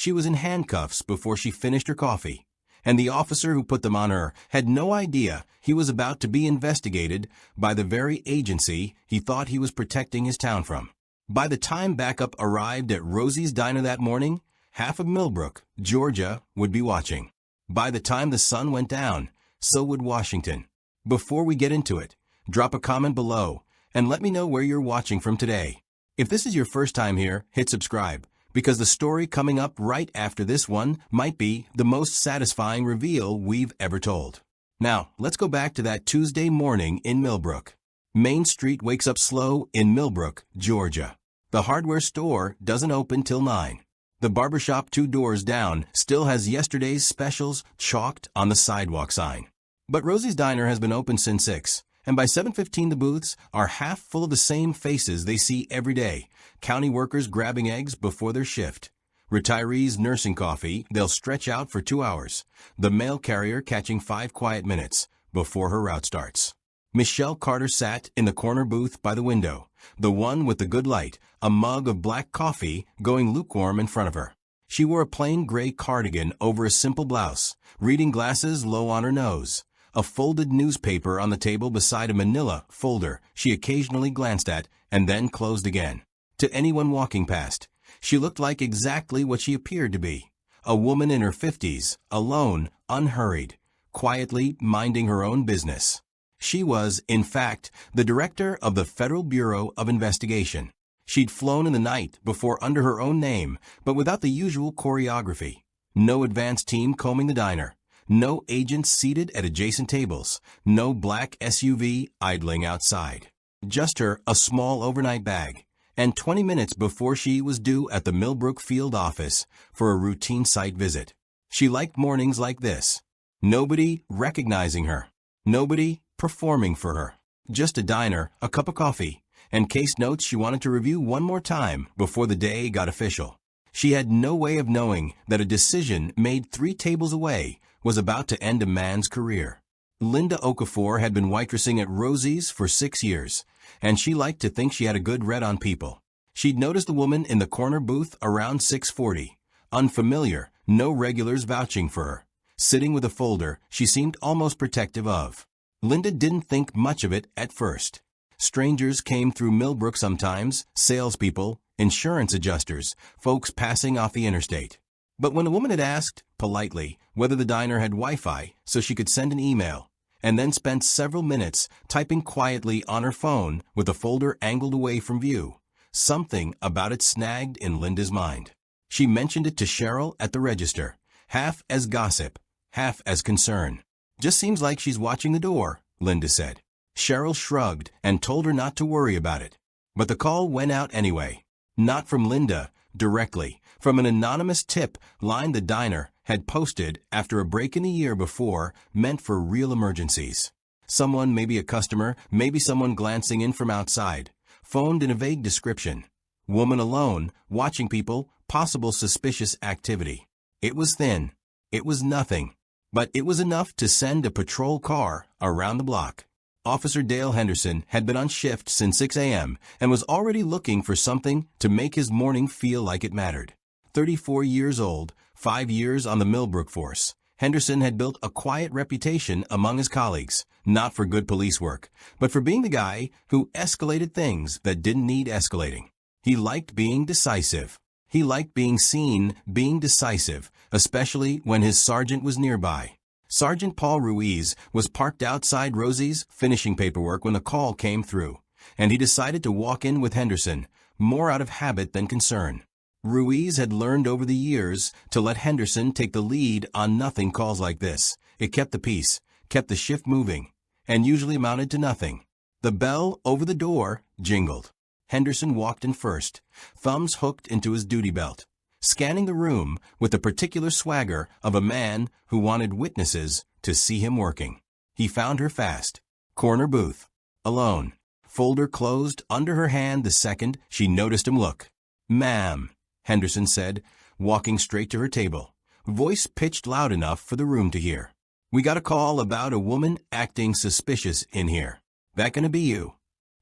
She was in handcuffs before she finished her coffee, and the officer who put them on her had no idea he was about to be investigated by the very agency he thought he was protecting his town from. By the time backup arrived at Rosie's Diner that morning, half of Millbrook, Georgia, would be watching. By the time the sun went down, so would Washington. Before we get into it, drop a comment below and let me know where you're watching from today. If this is your first time here, hit subscribe, because the story coming up right after this one might be the most satisfying reveal we've ever told. Now, let's go back to that Tuesday morning in Millbrook. Main Street wakes up slow in Millbrook, Georgia. The hardware store doesn't open till 9. The barbershop 2 doors down still has yesterday's specials chalked on the sidewalk sign. But Rosie's Diner has been open since 6, and by 7:15 the booths are half full of the same faces they see every day. County workers grabbing eggs before their shift. Retirees nursing coffee they'll stretch out for 2 hours. The mail carrier catching 5 quiet minutes before her route starts. Michelle Carter sat in the corner booth by the window, the one with the good light, a mug of black coffee going lukewarm in front of her. She wore a plain gray cardigan over a simple blouse, reading glasses low on her nose. A folded newspaper on the table beside a manila folder she occasionally glanced at and then closed again. To anyone walking past, she looked like exactly what she appeared to be. A woman in her 50s, alone, unhurried, quietly minding her own business. She was, in fact, the director of the Federal Bureau of Investigation. She'd flown in the night before under her own name, but without the usual choreography. No advance team combing the diner. No agents seated at adjacent tables. No black SUV idling outside. Just her, a small overnight bag. And 20 minutes before she was due at the Millbrook field office for a routine site visit. She liked mornings like this. Nobody recognizing her. Nobody performing for her. Just a diner, a cup of coffee, and case notes she wanted to review one more time before the day got official. She had no way of knowing that a decision made 3 tables away was about to end a man's career. Linda Okafor had been waitressing at Rosie's for 6 years, and she liked to think she had a good read on people. She'd noticed the woman in the corner booth around 6:40. Unfamiliar, no regulars vouching for her. Sitting with a folder she seemed almost protective of. Linda didn't think much of it at first. Strangers came through Millbrook sometimes, salespeople, insurance adjusters, folks passing off the interstate. But when a woman had asked, politely, whether the diner had Wi-Fi so she could send an email, and then spent several minutes typing quietly on her phone with the folder angled away from view, something about it snagged in Linda's mind. She mentioned it to Cheryl at the register, half as gossip, half as concern. "Just seems like she's watching the door," Linda said. Cheryl shrugged and told her not to worry about it. But the call went out anyway. Not from Linda, directly, from an anonymous tip line the diner had posted after a break in the year before meant for real emergencies. Someone, maybe a customer, maybe someone glancing in from outside, phoned in a vague description. Woman alone, watching people, possible suspicious activity. It was thin. It was nothing. But it was enough to send a patrol car around the block. Officer Dale Henderson had been on shift since 6 a.m. and was already looking for something to make his morning feel like it mattered. 34 years old, 5 years on the Millbrook force, Henderson had built a quiet reputation among his colleagues, not for good police work, but for being the guy who escalated things that didn't need escalating. He liked being decisive. He liked being seen being decisive, especially when his sergeant was nearby. Sergeant Paul Ruiz was parked outside Rosie's finishing paperwork when the call came through, and he decided to walk in with Henderson, more out of habit than concern. Ruiz had learned over the years to let Henderson take the lead on nothing calls like this. It kept the peace, kept the shift moving, and usually amounted to nothing. The bell over the door jingled. Henderson walked in first, thumbs hooked into his duty belt, scanning the room with the particular swagger of a man who wanted witnesses to see him working. He found her fast. Corner booth. Alone. Folder closed under her hand the second she noticed him look. "Ma'am," Henderson said, walking straight to her table, voice pitched loud enough for the room to hear. "We got a call about a woman acting suspicious in here. That gonna be you?"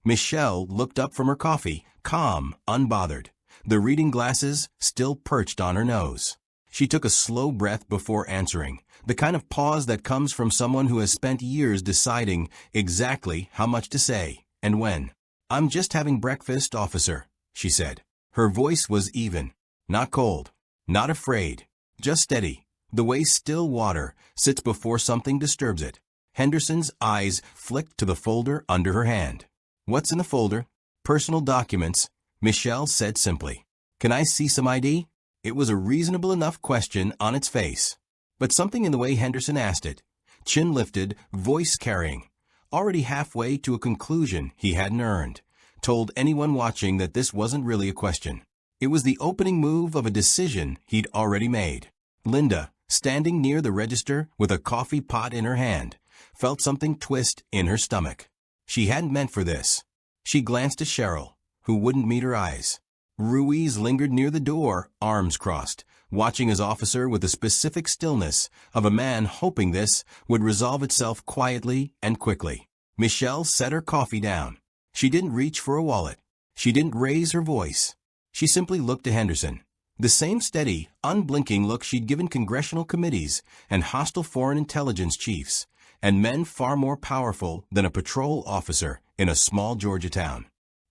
Michelle looked up from her coffee, calm, unbothered, the reading glasses still perched on her nose. She took a slow breath before answering, the kind of pause that comes from someone who has spent years deciding exactly how much to say and when. "I'm just having breakfast, officer," she said. Her voice was even, not cold, not afraid, just steady, the way still water sits before something disturbs it. Henderson's eyes flicked to the folder under her hand. "What's in the folder?" "Personal documents," Michelle said simply. "Can I see some ID?" It was a reasonable enough question on its face. But something in the way Henderson asked it, chin lifted, voice carrying, already halfway to a conclusion he hadn't earned, told anyone watching that this wasn't really a question. It was the opening move of a decision he'd already made. Linda, standing near the register with a coffee pot in her hand, felt something twist in her stomach. She hadn't meant for this. She glanced at Cheryl, who wouldn't meet her eyes. Ruiz lingered near the door, arms crossed, watching his officer with the specific stillness of a man hoping this would resolve itself quietly and quickly. Michelle set her coffee down. She didn't reach for a wallet. She didn't raise her voice. She simply looked to Henderson. The same steady, unblinking look she'd given congressional committees and hostile foreign intelligence chiefs, and men far more powerful than a patrol officer in a small Georgia town.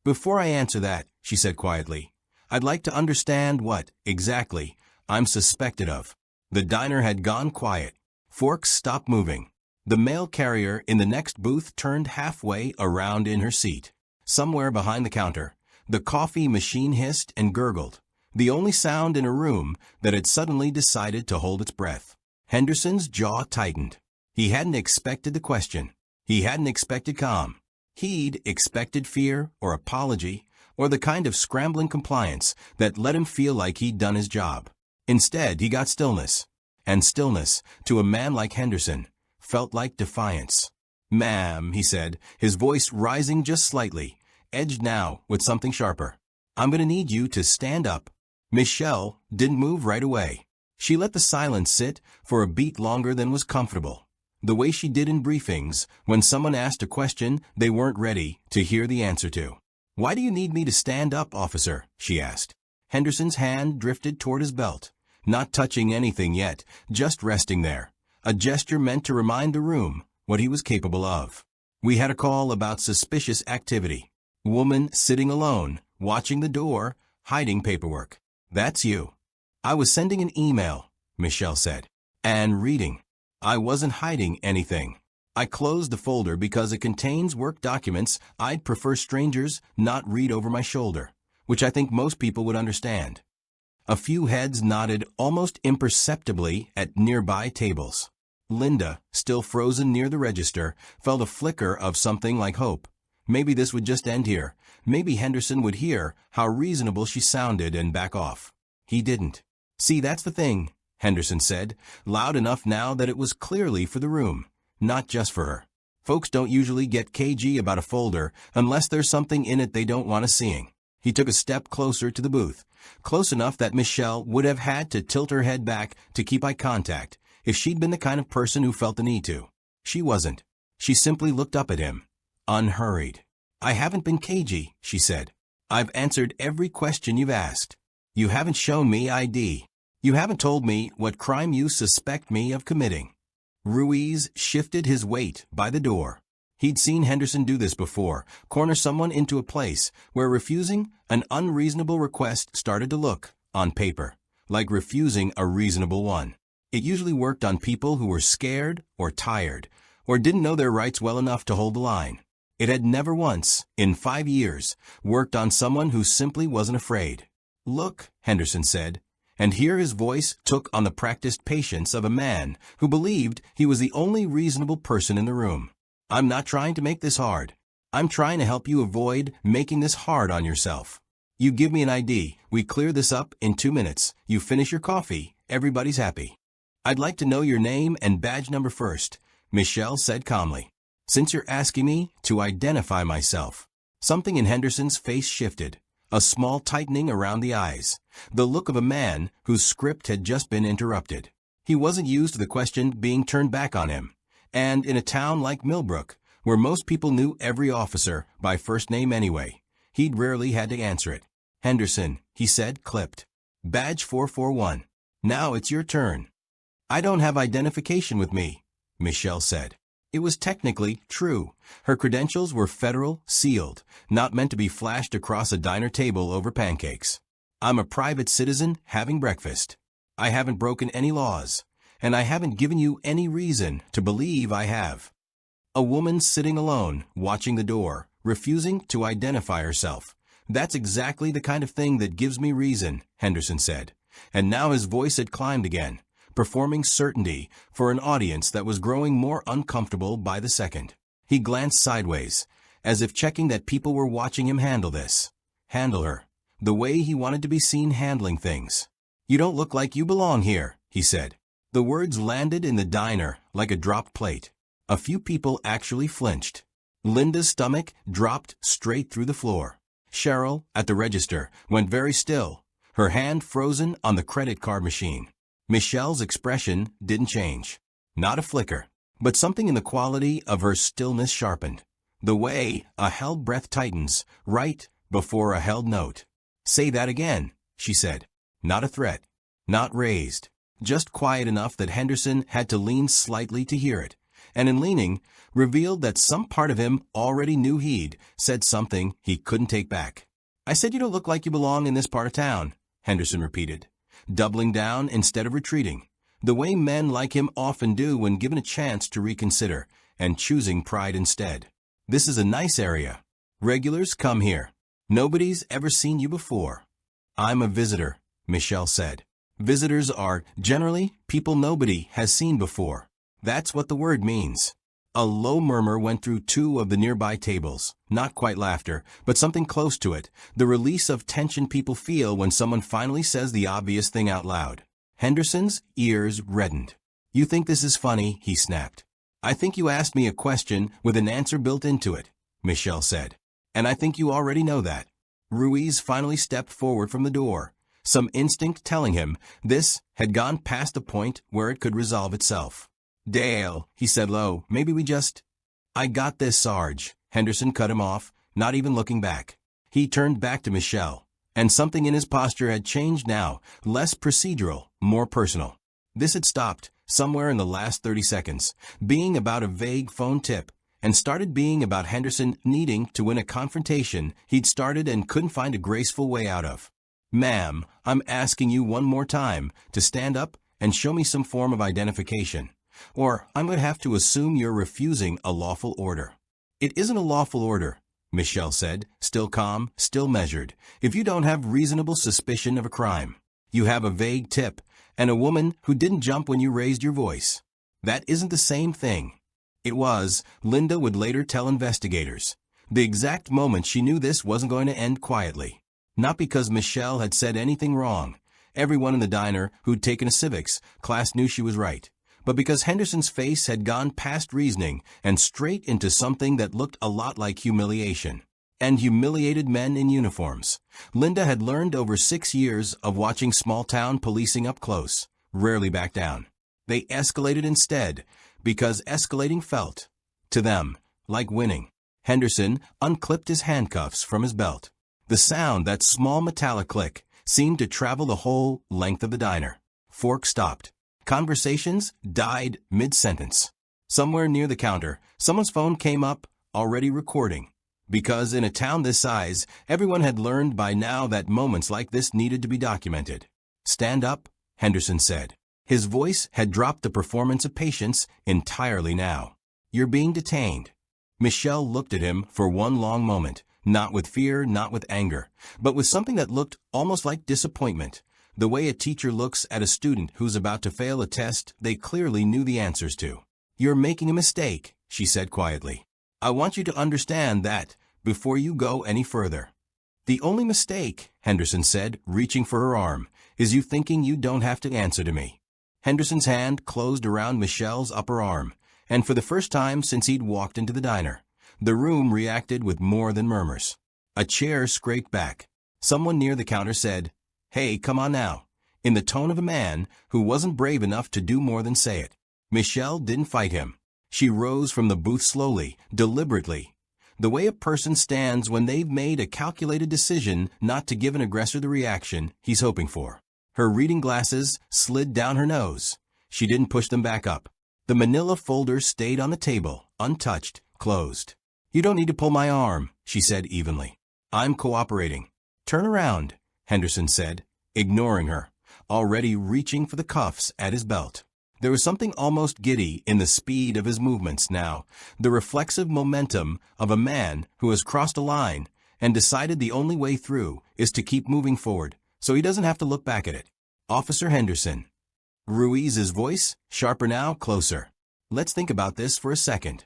"Before I answer that," she said quietly, "I'd like to understand what, exactly, I'm suspected of." The diner had gone quiet. Forks stopped moving. The mail carrier in the next booth turned halfway around in her seat. Somewhere behind the counter, the coffee machine hissed and gurgled, the only sound in a room that had suddenly decided to hold its breath. Henderson's jaw tightened. He hadn't expected the question. He hadn't expected calm. He'd expected fear or apology or the kind of scrambling compliance that let him feel like he'd done his job. Instead, he got stillness. And stillness, to a man like Henderson, felt like defiance. "Ma'am," he said, his voice rising just slightly, edged now with something sharper. "I'm going to need you to stand up." Michelle didn't move right away. She let the silence sit for a beat longer than was comfortable, the way she did in briefings when someone asked a question they weren't ready to hear the answer to. "Why do you need me to stand up, officer?" she asked. Henderson's hand drifted toward his belt, not touching anything yet, just resting there, a gesture meant to remind the room what he was capable of. "We had a call about suspicious activity. Woman sitting alone, watching the door, hiding paperwork." "That's you." "I was sending an email," Michelle said. "And reading. I wasn't hiding anything. I closed the folder because it contains work documents I'd prefer strangers not read over my shoulder, which I think most people would understand." A few heads nodded almost imperceptibly at nearby tables. Linda, still frozen near the register, felt a flicker of something like hope. Maybe this would just end here. Maybe Henderson would hear how reasonable she sounded and back off. He didn't. "See, that's the thing," Henderson said, loud enough now that it was clearly for the room, not just for her. "Folks don't usually get cagey about a folder unless there's something in it they don't want us seeing." He took a step closer to the booth, close enough that Michelle would have had to tilt her head back to keep eye contact if she'd been the kind of person who felt the need to. She wasn't. She simply looked up at him, unhurried. "I haven't been cagey," she said. "I've answered every question you've asked. You haven't shown me ID. You haven't told me what crime you suspect me of committing." Ruiz shifted his weight by the door. He'd seen Henderson do this before, corner someone into a place where refusing an unreasonable request started to look, on paper, like refusing a reasonable one. It usually worked on people who were scared or tired, or didn't know their rights well enough to hold the line. It had never once, in 5 years, worked on someone who simply wasn't afraid. "Look," Henderson said, and here his voice took on the practiced patience of a man who believed he was the only reasonable person in the room. "I'm not trying to make this hard. I'm trying to help you avoid making this hard on yourself. You give me an ID, we clear this up in 2 minutes, you finish your coffee, everybody's happy." "I'd like to know your name and badge number first," Michelle said calmly. "Since you're asking me to identify myself." Something in Henderson's face shifted, a small tightening around the eyes, the look of a man whose script had just been interrupted. He wasn't used to the question being turned back on him. And in a town like Millbrook, where most people knew every officer by first name anyway, he'd rarely had to answer it. "Henderson," he said, clipped. "Badge 441. Now it's your turn." "I don't have identification with me," Michelle said. It was technically true. Her credentials were federal, sealed, not meant to be flashed across a diner table over pancakes. "I'm a private citizen having breakfast. I haven't broken any laws, and I haven't given you any reason to believe I have." A woman sitting alone, watching the door, refusing to identify herself. "That's exactly the kind of thing that gives me reason," Henderson said. And now his voice had climbed again, performing certainty for an audience that was growing more uncomfortable by the second. He glanced sideways, as if checking that people were watching him handle this. Handle her. The way he wanted to be seen handling things. "You don't look like you belong here," he said. The words landed in the diner like a dropped plate. A few people actually flinched. Linda's stomach dropped straight through the floor. Cheryl, at the register, went very still, her hand frozen on the credit card machine. Michelle's expression didn't change. Not a flicker. But something in the quality of her stillness sharpened. The way a held breath tightens right before a held note. "Say that again," she said. Not a threat. Not raised. Just quiet enough that Henderson had to lean slightly to hear it. And in leaning, revealed that some part of him already knew he'd said something he couldn't take back. "I said you don't look like you belong in this part of town," Henderson repeated, doubling down instead of retreating, the way men like him often do when given a chance to reconsider, and choosing pride instead. "This is a nice area. Regulars come here. Nobody's ever seen you before." "I'm a visitor," Michelle said. Visitors are, generally, people nobody has seen before. That's what the word means. A low murmur went through two of the nearby tables. Not quite laughter, but something close to it, the release of tension people feel when someone finally says the obvious thing out loud. Henderson's ears reddened. "You think this is funny?" he snapped. "I think you asked me a question with an answer built into it," Michelle said. "And I think you already know that." Ruiz finally stepped forward from the door, some instinct telling him this had gone past the point where it could resolve itself. "Dale," he said low, "maybe we just—" "I got this, Sarge," Henderson cut him off, not even looking back. He turned back to Michelle, and something in his posture had changed now, less procedural, more personal. This had stopped, somewhere in the last 30 seconds, being about a vague phone tip, and started being about Henderson needing to win a confrontation he'd started and couldn't find a graceful way out of. "Ma'am, I'm asking you one more time to stand up and show me some form of identification. Or I'm going to have to assume you're refusing a lawful order." "It isn't a lawful order," Michelle said, still calm, still measured, "if you don't have reasonable suspicion of a crime. You have a vague tip, and a woman who didn't jump when you raised your voice. That isn't the same thing." It was, Linda would later tell investigators, the exact moment she knew this wasn't going to end quietly. Not because Michelle had said anything wrong. Everyone in the diner who'd taken a civics class knew she was right. But because Henderson's face had gone past reasoning and straight into something that looked a lot like humiliation. And humiliated men in uniforms. Linda had learned over 6 years of watching small-town policing up close, rarely back down. They escalated instead, because escalating felt, to them, like winning. Henderson unclipped his handcuffs from his belt. The sound, that small metallic click, seemed to travel the whole length of the diner. Fork stopped. Conversations died mid-sentence. Somewhere near the counter, someone's phone came up, already recording. Because in a town this size, everyone had learned by now that moments like this needed to be documented. "Stand up," Henderson said. His voice had dropped the performance of patience entirely now. "You're being detained." Michelle looked at him for one long moment, not with fear, not with anger, but with something that looked almost like disappointment. The way a teacher looks at a student who's about to fail a test they clearly knew the answers to. "You're making a mistake," she said quietly. "I want you to understand that before you go any further." "The only mistake," Henderson said, reaching for her arm, "is you thinking you don't have to answer to me." Henderson's hand closed around Michelle's upper arm, and for the first time since he'd walked into the diner, the room reacted with more than murmurs. A chair scraped back. Someone near the counter said, "Hey, come on now," in the tone of a man who wasn't brave enough to do more than say it. Michelle didn't fight him. She rose from the booth slowly, deliberately, the way a person stands when they've made a calculated decision not to give an aggressor the reaction he's hoping for. Her reading glasses slid down her nose. She didn't push them back up. The manila folder stayed on the table, untouched, closed. "You don't need to pull my arm," she said evenly. "I'm cooperating." "Turn around," Henderson said, ignoring her, already reaching for the cuffs at his belt. There was something almost giddy in the speed of his movements now, the reflexive momentum of a man who has crossed a line and decided the only way through is to keep moving forward, so he doesn't have to look back at it. "Officer Henderson." Ruiz's voice, sharper now, closer. "Let's think about this for a second."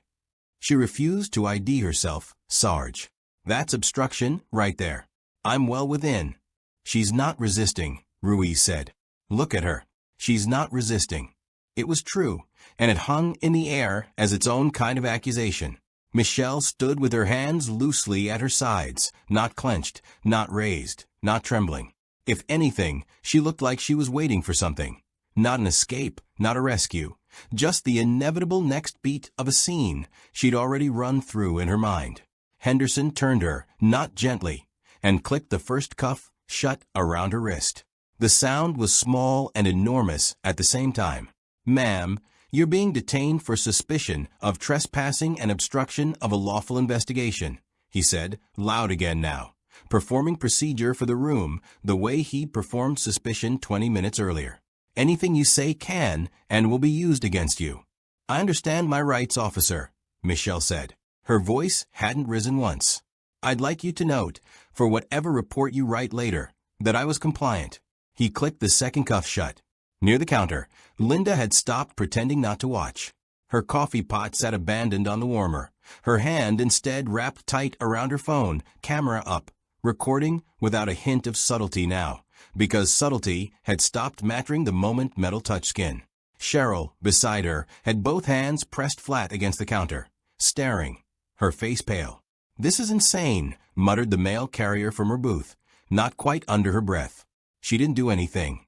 She refused to ID herself, Sarge. "That's obstruction right there. I'm well within." "She's not resisting," Ruiz said. "Look at her. She's not resisting." It was true, and it hung in the air as its own kind of accusation. Michelle stood with her hands loosely at her sides, not clenched, not raised, not trembling. If anything, she looked like she was waiting for something. Not an escape, not a rescue, just the inevitable next beat of a scene she'd already run through in her mind. Henderson turned her, not gently, and clicked the first cuff shut around her wrist. The sound was small and enormous at the same time. "Ma'am, you're being detained for suspicion of trespassing and obstruction of a lawful investigation," he said, loud again now, performing procedure for the room the way he'd performed suspicion 20 minutes earlier. "Anything you say can and will be used against you." "I understand my rights, officer," Michelle said. Her voice hadn't risen once. "I'd like you to note, for whatever report you write later, that I was compliant." He clicked the second cuff shut. Near the counter, Linda had stopped pretending not to watch. Her coffee pot sat abandoned on the warmer, her hand instead wrapped tight around her phone, camera up, recording without a hint of subtlety now, because subtlety had stopped mattering the moment metal touched skin. Cheryl, beside her, had both hands pressed flat against the counter, staring, her face pale. "This is insane," muttered the mail carrier from her booth, not quite under her breath. She didn't do anything.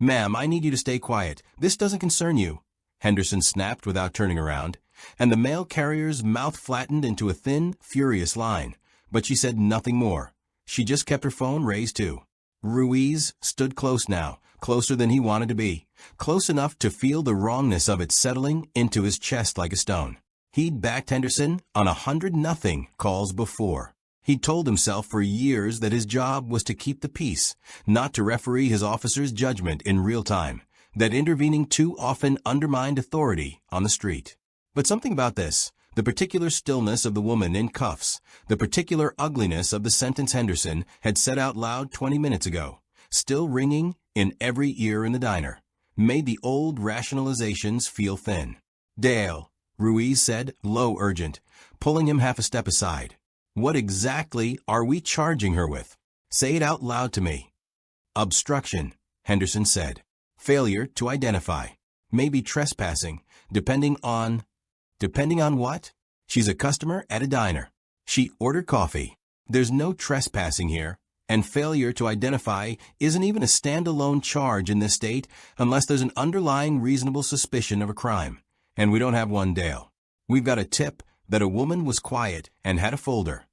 "Ma'am, I need you to stay quiet. This doesn't concern you," Henderson snapped without turning around, and the mail carrier's mouth flattened into a thin, furious line, but she said nothing more. She just kept her phone raised too. Ruiz stood close now, closer than he wanted to be, close enough to feel the wrongness of it settling into his chest like a stone. He'd backed Henderson on 100-0 calls before. He'd told himself for years that his job was to keep the peace, not to referee his officer's judgment in real time, that intervening too often undermined authority on the street. But something about this, the particular stillness of the woman in cuffs, the particular ugliness of the sentence Henderson had said out loud 20 minutes ago, still ringing in every ear in the diner, made the old rationalizations feel thin. "Dale," Ruiz said, low urgent, pulling him half a step aside. "What exactly are we charging her with? Say it out loud to me." "Obstruction," Henderson said. "Failure to identify. Maybe trespassing, depending on what? She's a customer at a diner. She ordered coffee. There's no trespassing here, and failure to identify isn't even a standalone charge in this state unless there's an underlying reasonable suspicion of a crime. And we don't have one, Dale. We've got a tip that a woman was quiet and had a folder.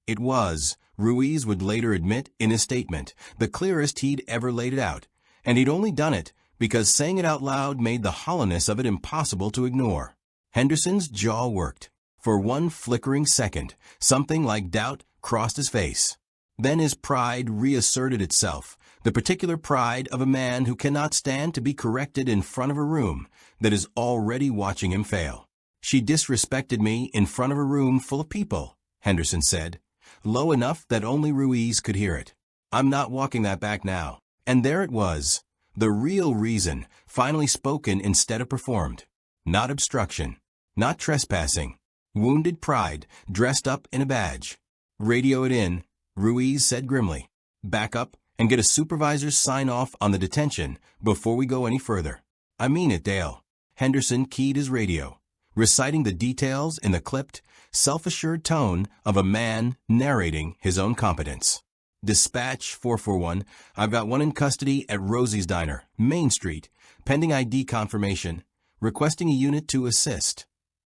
It was, Ruiz would later admit in his statement, the clearest he'd ever laid it out, and he'd only done it because saying it out loud made the hollowness of it impossible to ignore. Henderson's jaw worked. For one flickering second, something like doubt crossed his face. Then his pride reasserted itself, the particular pride of a man who cannot stand to be corrected in front of a room that is already watching him fail. "She disrespected me in front of a room full of people," Henderson said, low enough that only Ruiz could hear it. "I'm not walking that back now." And there it was, the real reason, finally spoken instead of performed. Not obstruction, not trespassing. Wounded pride, dressed up in a badge. "Radio it in," Ruiz said grimly. "Back up and get a supervisor's sign-off on the detention before we go any further." "I mean it, Dale." Henderson keyed his radio, reciting the details in the clipped, self-assured tone of a man narrating his own competence. "Dispatch 441, I've got one in custody at Rosie's Diner, Main Street, pending ID confirmation, requesting a unit to assist."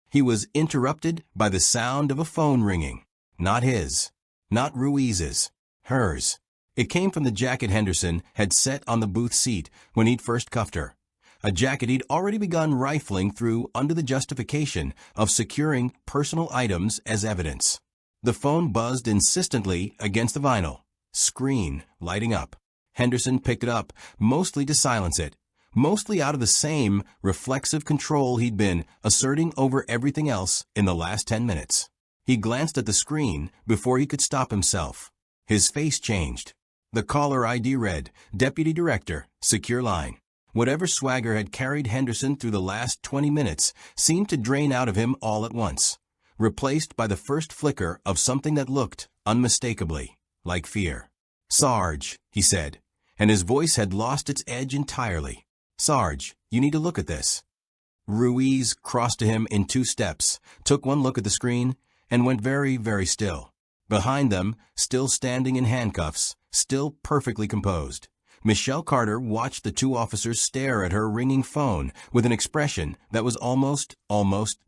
He was interrupted by the sound of a phone ringing. Not his, not Ruiz's, hers. It came from the jacket Henderson had set on the booth seat when he'd first cuffed her. A jacket he'd already begun rifling through under the justification of securing personal items as evidence. The phone buzzed insistently against the vinyl, screen lighting up. Henderson picked it up, mostly to silence it, mostly out of the same reflexive control he'd been asserting over everything else in the last 10 minutes. He glanced at the screen before he could stop himself. His face changed. The caller ID read, Deputy Director, Secure Line. Whatever swagger had carried Henderson through the last 20 minutes seemed to drain out of him all at once, replaced by the first flicker of something that looked, unmistakably, like fear. Sarge, he said, and his voice had lost its edge entirely. Sarge, you need to look at this. Ruiz crossed to him in 2 steps, took one look at the screen, and went very, very still. Behind them, still standing in handcuffs, still perfectly composed, Michelle Carter watched the 2 officers stare at her ringing phone with an expression that was almost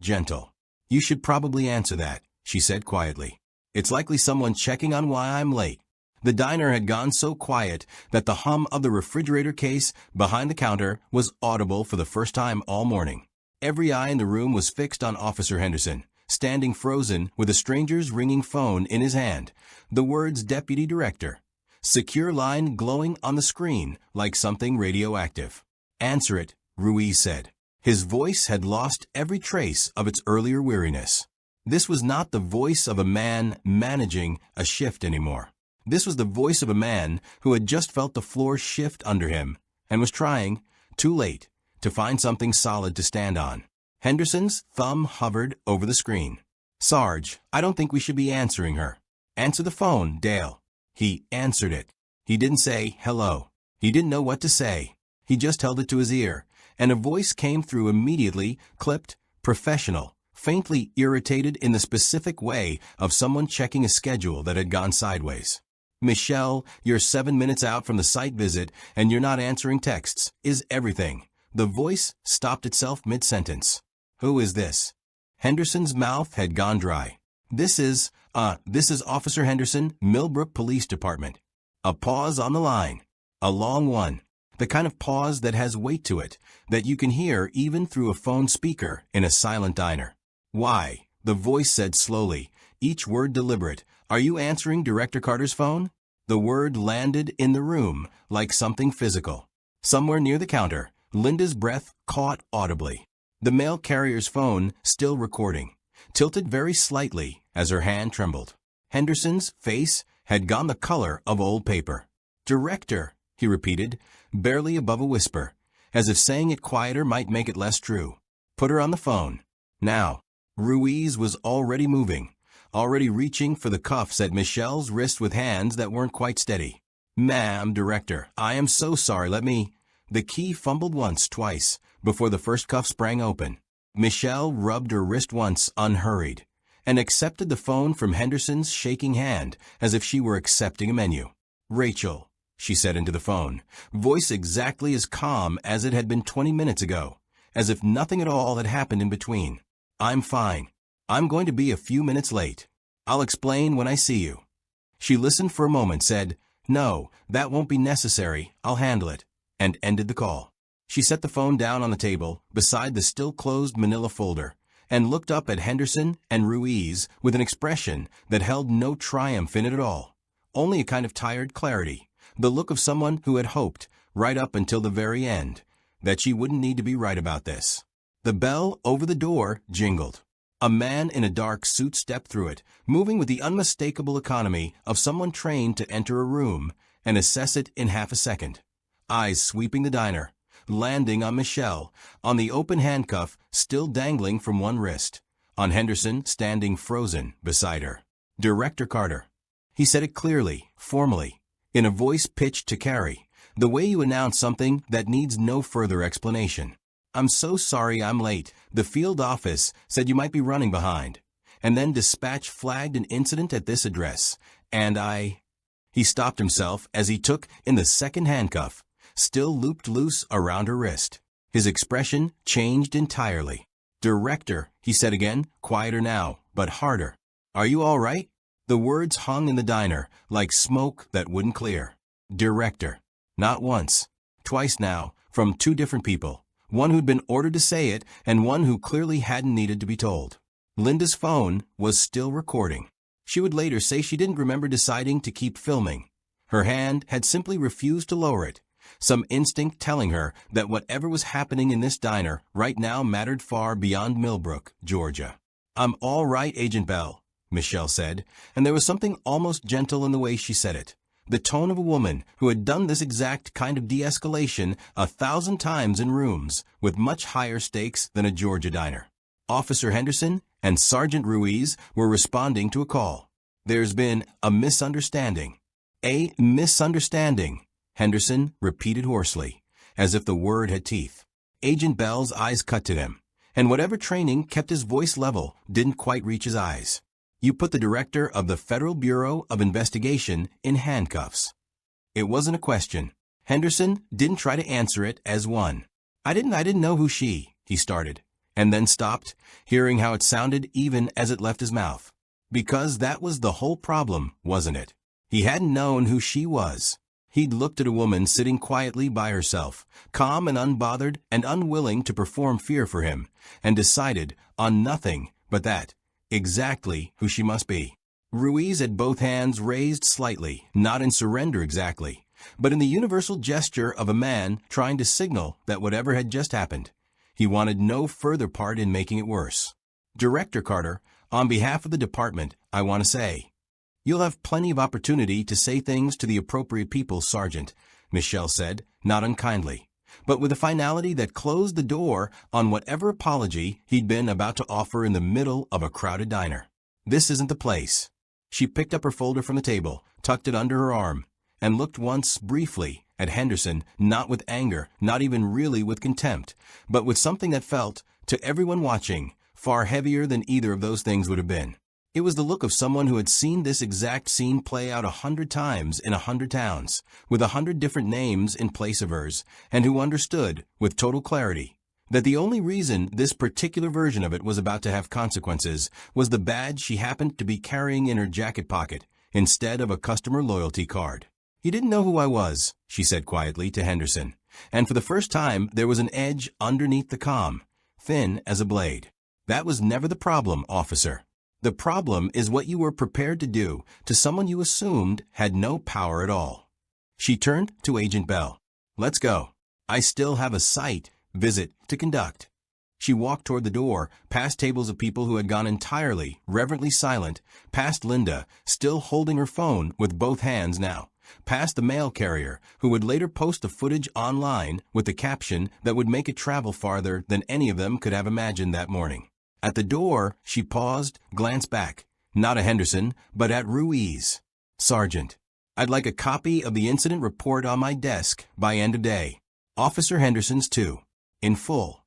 gentle. You should probably answer that, she said quietly. It's likely someone checking on why I'm late. The diner had gone so quiet that the hum of the refrigerator case behind the counter was audible for the first time all morning. Every eye in the room was fixed on Officer Henderson, standing frozen with a stranger's ringing phone in his hand, the words Deputy Director. Secure Line glowing on the screen like something radioactive. Answer it, Ruiz said. His voice had lost every trace of its earlier weariness. This was not the voice of a man managing a shift anymore. This was the voice of a man who had just felt the floor shift under him and was trying, too late, to find something solid to stand on. Henderson's thumb hovered over the screen. Sarge, I don't think we should be answering her. Answer the phone, Dale. He answered it. He didn't say hello. He didn't know what to say. He just held it to his ear, and a voice came through immediately, clipped, professional, faintly irritated in the specific way of someone checking a schedule that had gone sideways. Michelle, you're 7 minutes out from the site visit and you're not answering texts. Is everything. The voice stopped itself mid-sentence. Who is this? Henderson's mouth had gone dry. This is Officer Henderson, Millbrook Police Department. A pause on the line. A long one. The kind of pause that has weight to it, that you can hear even through a phone speaker in a silent diner. Why? The voice said slowly, each word deliberate. Are you answering Director Carter's phone? The word landed in the room like something physical. Somewhere near the counter, Linda's breath caught audibly. The mail carrier's phone, still recording, tilted very slightly as her hand trembled. Henderson's face had gone the color of old paper. Director, he repeated, barely above a whisper, as if saying it quieter might make it less true. Put her on the phone. Now. Ruiz was already moving, already reaching for the cuffs at Michelle's wrist with hands that weren't quite steady. Ma'am, Director, I am so sorry, let me... The key fumbled once, twice, before the first cuff sprang open. Michelle rubbed her wrist once, unhurried, and accepted the phone from Henderson's shaking hand as if she were accepting a menu. Rachel, she said into the phone, voice exactly as calm as it had been 20 minutes ago, as if nothing at all had happened in between. I'm fine. I'm going to be a few minutes late. I'll explain when I see you. She listened for a moment, said, No, that won't be necessary, I'll handle it, and ended the call. She set the phone down on the table, beside the still-closed manila folder, and looked up at Henderson and Ruiz with an expression that held no triumph in it at all, only a kind of tired clarity, the look of someone who had hoped, right up until the very end, that she wouldn't need to be right about this. The bell over the door jingled. A man in a dark suit stepped through it, moving with the unmistakable economy of someone trained to enter a room and assess it in half a second. Eyes sweeping the diner, landing on Michelle, on the open handcuff still dangling from one wrist, on Henderson standing frozen beside her. Director Carter. He said it clearly, formally, in a voice pitched to carry, the way you announce something that needs no further explanation. I'm so sorry I'm late. The field office said you might be running behind. And then dispatch flagged an incident at this address. And He stopped himself as he took in the second handcuff, still looped loose around her wrist. His expression changed entirely. Director, he said again, quieter now, but harder. Are you all right? The words hung in the diner like smoke that wouldn't clear. Director. Not once. Twice now, from two different people. One who'd been ordered to say it, and one who clearly hadn't needed to be told. Linda's phone was still recording. She would later say she didn't remember deciding to keep filming. Her hand had simply refused to lower it, some instinct telling her that whatever was happening in this diner right now mattered far beyond Millbrook, Georgia. "I'm all right, Agent Bell," Michelle said, and there was something almost gentle in the way she said it. The tone of a woman who had done this exact kind of de-escalation 1,000 times in rooms with much higher stakes than a Georgia diner. Officer Henderson and Sergeant Ruiz were responding to a call. "There's been a misunderstanding." "A misunderstanding," Henderson repeated hoarsely, as if the word had teeth. Agent Bell's eyes cut to him, and whatever training kept his voice level didn't quite reach his eyes. "You put the director of the Federal Bureau of Investigation in handcuffs." It wasn't a question. Henderson didn't try to answer it as one. I didn't know who he started, and then stopped, hearing how it sounded even as it left his mouth. Because that was the whole problem, wasn't it? He hadn't known who she was. He'd looked at a woman sitting quietly by herself, calm and unbothered and unwilling to perform fear for him, and decided on nothing but that. Exactly who she must be. Ruiz had both hands raised slightly, not in surrender exactly, but in the universal gesture of a man trying to signal that whatever had just happened, he wanted no further part in making it worse. "Director Carter, on behalf of the department, I want to say." "You'll have plenty of opportunity to say things to the appropriate people, Sergeant," Michelle said, not unkindly, but with a finality that closed the door on whatever apology he'd been about to offer in the middle of a crowded diner. "This isn't the place." She picked up her folder from the table, tucked it under her arm, and looked once, briefly, at Henderson, not with anger, not even really with contempt, but with something that felt, to everyone watching, far heavier than either of those things would have been. It was the look of someone who had seen this exact scene play out 100 times in 100 towns, with 100 different names in place of hers, and who understood, with total clarity, that the only reason this particular version of it was about to have consequences was the badge she happened to be carrying in her jacket pocket, instead of a customer loyalty card. "You didn't know who I was," she said quietly to Henderson, and for the first time there was an edge underneath the calm, thin as a blade. "That was never the problem, officer. The problem is what you were prepared to do to someone you assumed had no power at all." She turned to Agent Bell. "Let's go. I still have a site visit to conduct." She walked toward the door, past tables of people who had gone entirely, reverently silent, past Linda, still holding her phone with both hands now, past the mail carrier, who would later post the footage online with the caption that would make it travel farther than any of them could have imagined that morning. At the door, she paused, glanced back, not at Henderson, but at Ruiz. "Sergeant, I'd like a copy of the incident report on my desk by end of day. Officer Henderson's too, in full."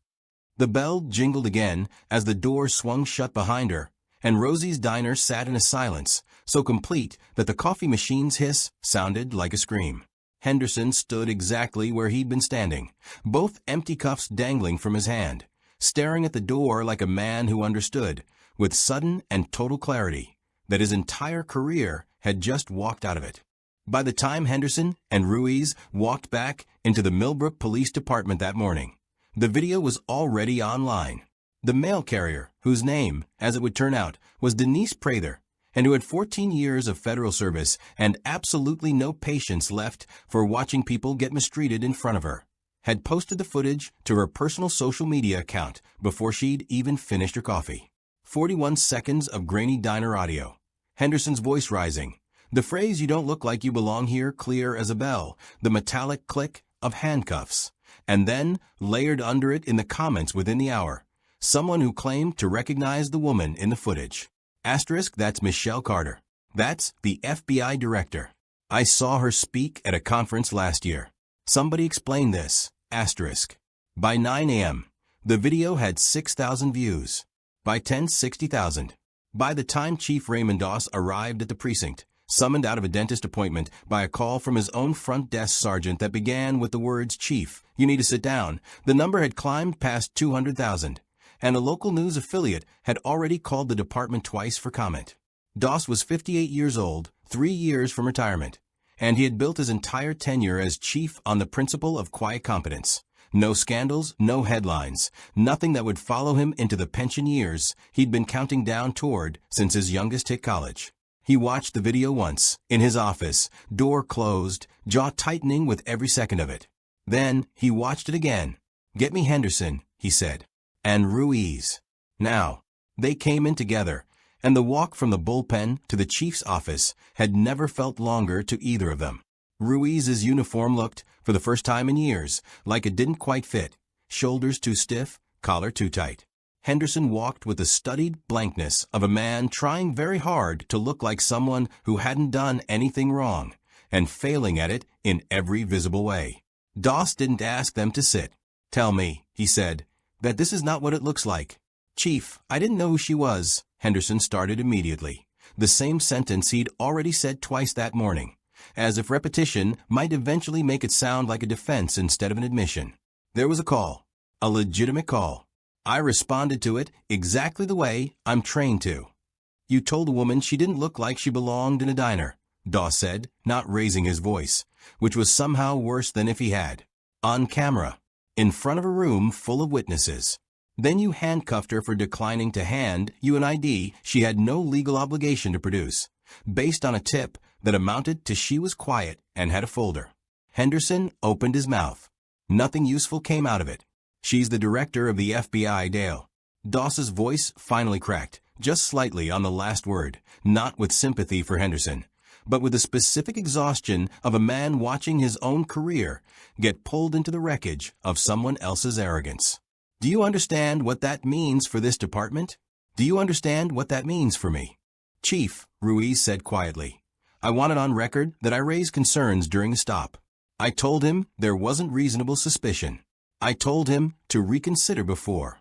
The bell jingled again as the door swung shut behind her, and Rosie's diner sat in a silence so complete that the coffee machine's hiss sounded like a scream. Henderson stood exactly where he'd been standing, both empty cuffs dangling from his hand, staring at the door like a man who understood, with sudden and total clarity, that his entire career had just walked out of it. By the time Henderson and Ruiz walked back into the Millbrook Police Department that morning, the video was already online. The mail carrier, whose name, as it would turn out, was Denise Prather, and who had 14 years of federal service and absolutely no patience left for watching people get mistreated in front of her, had posted the footage to her personal social media account before she'd even finished her coffee. 41 seconds of grainy diner audio. Henderson's voice rising. The phrase "you don't look like you belong here" clear as a bell. The metallic click of handcuffs. And then, layered under it in the comments within the hour, someone who claimed to recognize the woman in the footage. Asterisk, "That's Michelle Carter. That's the FBI director. I saw her speak at a conference last year. Somebody explain this." Asterisk. By 9 a.m., the video had 6,000 views. By 10, 60,000. By the time Chief Raymond Doss arrived at the precinct, summoned out of a dentist appointment by a call from his own front desk sergeant that began with the words, "Chief, you need to sit down," the number had climbed past 200,000, and a local news affiliate had already called the department twice for comment. Doss was 58 years old, 3 years from retirement, and he had built his entire tenure as chief on the principle of quiet competence. No scandals, no headlines, nothing that would follow him into the pension years he'd been counting down toward since his youngest hit college. He watched the video once, in his office, door closed, jaw tightening with every second of it. Then he watched it again. "Get me Henderson," he said. "And Ruiz." Now, they came in together, and the walk from the bullpen to the chief's office had never felt longer to either of them. Ruiz's uniform looked, for the first time in years, like it didn't quite fit. Shoulders too stiff, collar too tight. Henderson walked with the studied blankness of a man trying very hard to look like someone who hadn't done anything wrong, and failing at it in every visible way. Doss didn't ask them to sit. "Tell me," he said, "that this is not what it looks like." "Chief, I didn't know who she was," Henderson started immediately. The same sentence he'd already said twice that morning, as if repetition might eventually make it sound like a defense instead of an admission. "There was a call. A legitimate call. I responded to it exactly the way I'm trained to." "You told a woman she didn't look like she belonged in a diner," Doss said, not raising his voice, which was somehow worse than if he had. "On camera. In front of a room full of witnesses. Then you handcuffed her for declining to hand you an ID she had no legal obligation to produce, based on a tip that amounted to she was quiet and had a folder." Henderson opened his mouth. Nothing useful came out of it. "She's the director of the FBI, Dale." Doss's voice finally cracked, just slightly on the last word, not with sympathy for Henderson, but with the specific exhaustion of a man watching his own career get pulled into the wreckage of someone else's arrogance. "Do you understand what that means for this department? Do you understand what that means for me?" "Chief," Ruiz said quietly, "I want it on record that I raised concerns during the stop. I told him there wasn't reasonable suspicion. I told him to reconsider before."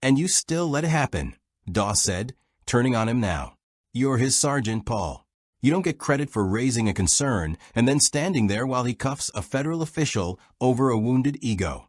"And you still let it happen," Doss said, turning on him now. "You're his sergeant, Paul. You don't get credit for raising a concern and then standing there while he cuffs a federal official over a wounded ego."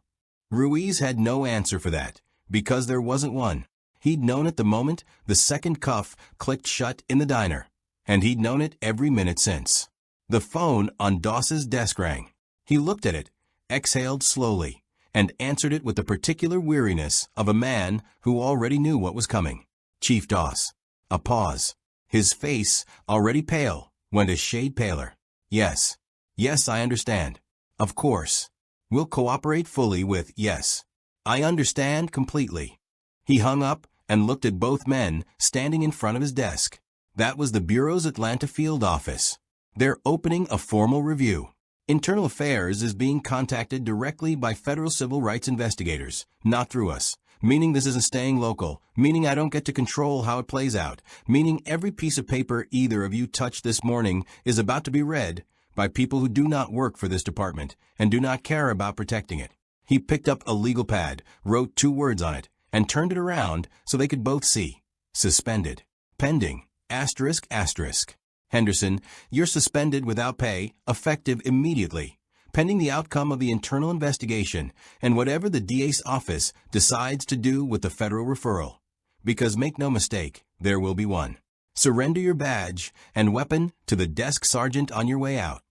Ruiz had no answer for that, because there wasn't one. He'd known it the moment the second cuff clicked shut in the diner, and he'd known it every minute since. The phone on Doss's desk rang. He looked at it, exhaled slowly, and answered it with the particular weariness of a man who already knew what was coming. "Chief Doss." A pause. His face, already pale, went a shade paler. "Yes. Yes, I understand. Of course. We'll cooperate fully with yes. I understand completely." He hung up and looked at both men standing in front of his desk. That was the Bureau's Atlanta field office. "They're opening a formal review. Internal Affairs is being contacted directly by federal civil rights investigators, not through us, meaning this isn't staying local, meaning I don't get to control how it plays out, meaning every piece of paper either of you touched this morning is about to be read by people who do not work for this department and do not care about protecting it." He picked up a legal pad, wrote 2 words on it, and turned it around so they could both see. "Suspended. Pending. Asterisk, asterisk. Henderson, you're suspended without pay, effective immediately, pending the outcome of the internal investigation and whatever the DA's office decides to do with the federal referral. Because make no mistake, there will be one. Surrender your badge and weapon to the desk sergeant on your way out."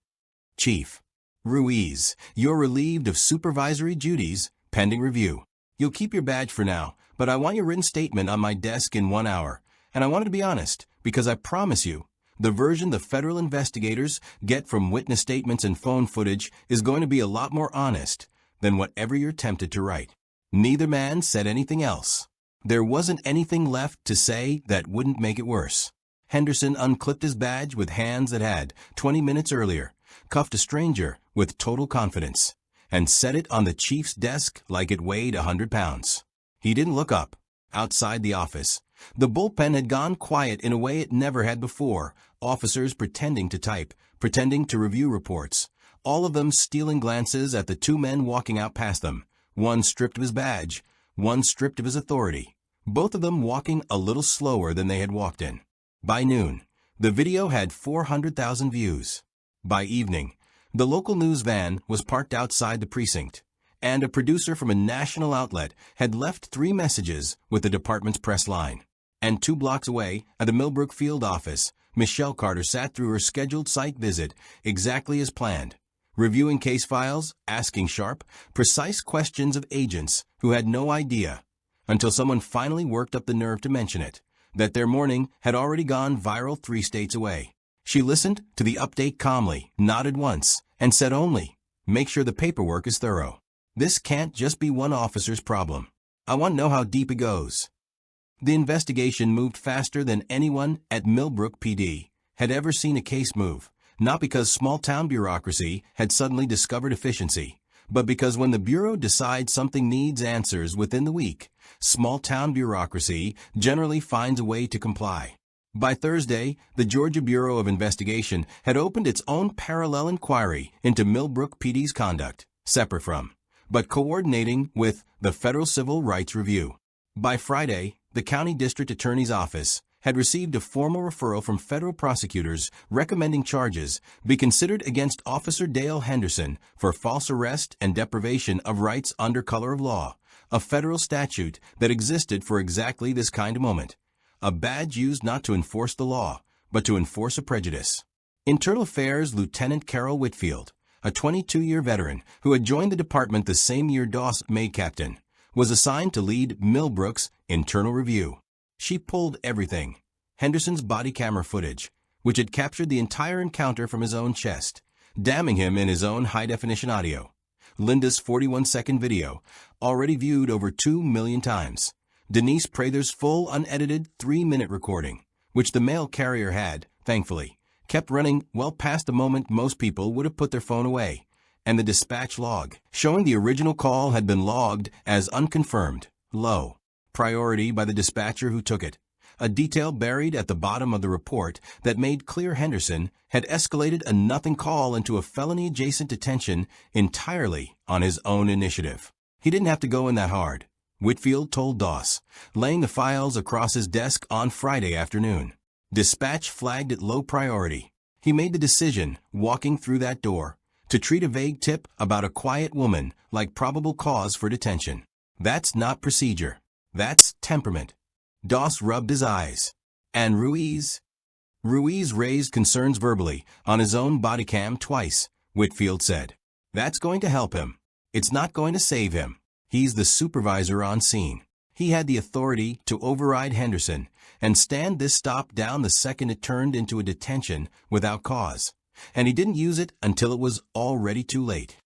"Chief." "Ruiz, you're relieved of supervisory duties, pending review. You'll keep your badge for now, but I want your written statement on my desk in 1 hour, and I want it to be honest, because I promise you, the version the federal investigators get from witness statements and phone footage is going to be a lot more honest than whatever you're tempted to write." Neither man said anything else. There wasn't anything left to say that wouldn't make it worse. Henderson unclipped his badge with hands that had, 20 minutes earlier, cuffed a stranger with total confidence, and set it on the chief's desk like it weighed 100 pounds. He didn't look up. Outside the office, the bullpen had gone quiet in a way it never had before, officers pretending to type, pretending to review reports, all of them stealing glances at the 2 men walking out past them, one stripped of his badge, one stripped of his authority, both of them walking a little slower than they had walked in. By noon, the video had 400,000 views. By evening, the local news van was parked outside the precinct, and a producer from a national outlet had left 3 messages with the department's press line. And 2 blocks away, at the Millbrook field office, Michelle Carter sat through her scheduled site visit exactly as planned, reviewing case files, asking sharp, precise questions of agents who had no idea, until someone finally worked up the nerve to mention it, that their morning had already gone viral 3 states away. She listened to the update calmly, nodded once, and said only, "Make sure the paperwork is thorough. This can't just be one officer's problem. I want to know how deep it goes." The investigation moved faster than anyone at Millbrook PD had ever seen a case move, not because small-town bureaucracy had suddenly discovered efficiency, but because when the Bureau decides something needs answers within the week, small-town bureaucracy generally finds a way to comply. By Thursday, the Georgia Bureau of Investigation had opened its own parallel inquiry into Millbrook PD's conduct, separate from, but coordinating with, the Federal Civil Rights Review. By Friday, the County District Attorney's Office had received a formal referral from federal prosecutors recommending charges be considered against Officer Dale Henderson for false arrest and deprivation of rights under color of law, a federal statute that existed for exactly this kind of moment. A badge used not to enforce the law, but to enforce a prejudice. Internal Affairs Lieutenant Carol Whitfield, a 22-year veteran who had joined the department the same year Doss made captain, was assigned to lead Millbrook's internal review. She pulled everything: Henderson's body camera footage, which had captured the entire encounter from his own chest, damning him in his own high-definition audio; Linda's 41-second video, already viewed over 2 million times; Denise Prather's full unedited 3-minute recording, which the mail carrier had, thankfully, kept running well past the moment most people would have put their phone away; and the dispatch log, showing the original call had been logged as unconfirmed, low priority by the dispatcher who took it, a detail buried at the bottom of the report that made clear Henderson had escalated a nothing call into a felony-adjacent detention entirely on his own initiative. He didn't have to go in that hard, Whitfield told Doss, laying the files across his desk on Friday afternoon. Dispatch flagged it low priority. He made the decision, walking through that door, to treat a vague tip about a quiet woman like probable cause for detention. That's not procedure. That's temperament. Doss rubbed his eyes. And Ruiz? Ruiz raised concerns verbally on his own body cam twice, Whitfield said. That's going to help him. It's not going to save him. He's the supervisor on scene. He had the authority to override Henderson and stand this stop down the second it turned into a detention without cause. And he didn't use it until it was already too late.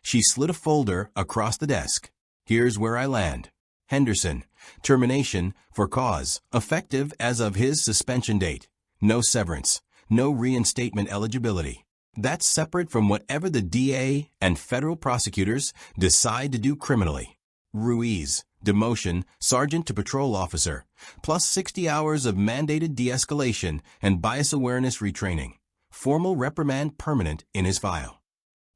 She slid a folder across the desk. Here's where I land. Henderson, termination for cause, effective as of his suspension date. No severance, no reinstatement eligibility. That's separate from whatever the DA and federal prosecutors decide to do criminally. Ruiz, demotion, sergeant to patrol officer, plus 60 hours of mandated de-escalation and bias awareness retraining. Formal reprimand permanent in his file.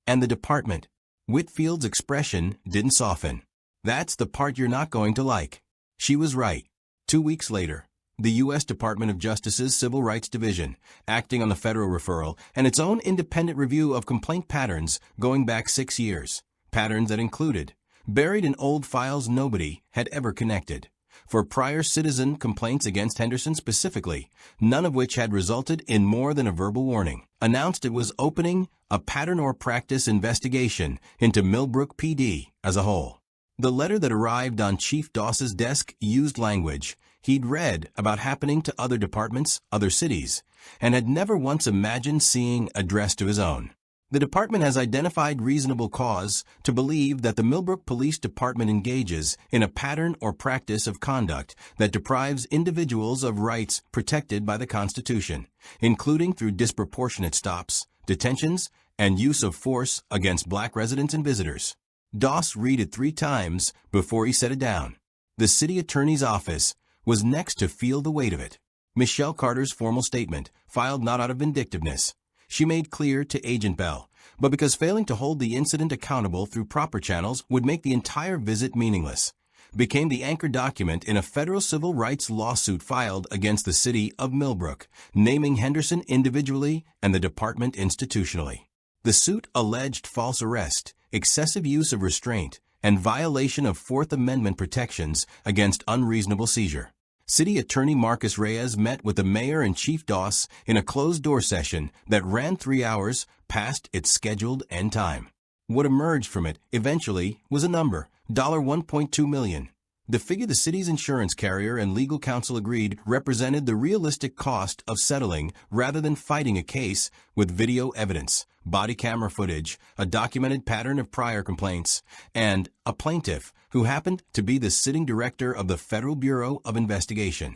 And the department. Whitfield's expression didn't soften. That's the part you're not going to like. She was right. 2 weeks later, the U.S. Department of Justice's Civil Rights Division, acting on the federal referral and its own independent review of complaint patterns going back 6 years, patterns that included, buried in old files nobody had ever connected, for prior citizen complaints against Henderson specifically, none of which had resulted in more than a verbal warning, announced it was opening a pattern or practice investigation into Millbrook PD as a whole. The letter that arrived on Chief Doss's desk used language he'd read about happening to other departments, other cities, and had never once imagined seeing addressed to his own. The department has identified reasonable cause to believe that the Millbrook Police Department engages in a pattern or practice of conduct that deprives individuals of rights protected by the Constitution, including through disproportionate stops, detentions, and use of force against black residents and visitors. Doss read it 3 times before he set it down. The city attorney's office was next to feel the weight of it. Michelle Carter's formal statement, filed not out of vindictiveness, she made clear to Agent Bell, but because failing to hold the incident accountable through proper channels would make the entire visit meaningless, became the anchor document in a federal civil rights lawsuit filed against the city of Millbrook, naming Henderson individually and the department institutionally. The suit alleged false arrest, excessive use of restraint, and violation of Fourth Amendment protections against unreasonable seizure. City Attorney Marcus Reyes met with the mayor and Chief Doss in a closed-door session that ran 3 hours past its scheduled end time. What emerged from it eventually was a number, $1.2 million. The figure the city's insurance carrier and legal counsel agreed represented the realistic cost of settling rather than fighting a case with video evidence, body camera footage, a documented pattern of prior complaints, and a plaintiff who happened to be the sitting director of the Federal Bureau of Investigation.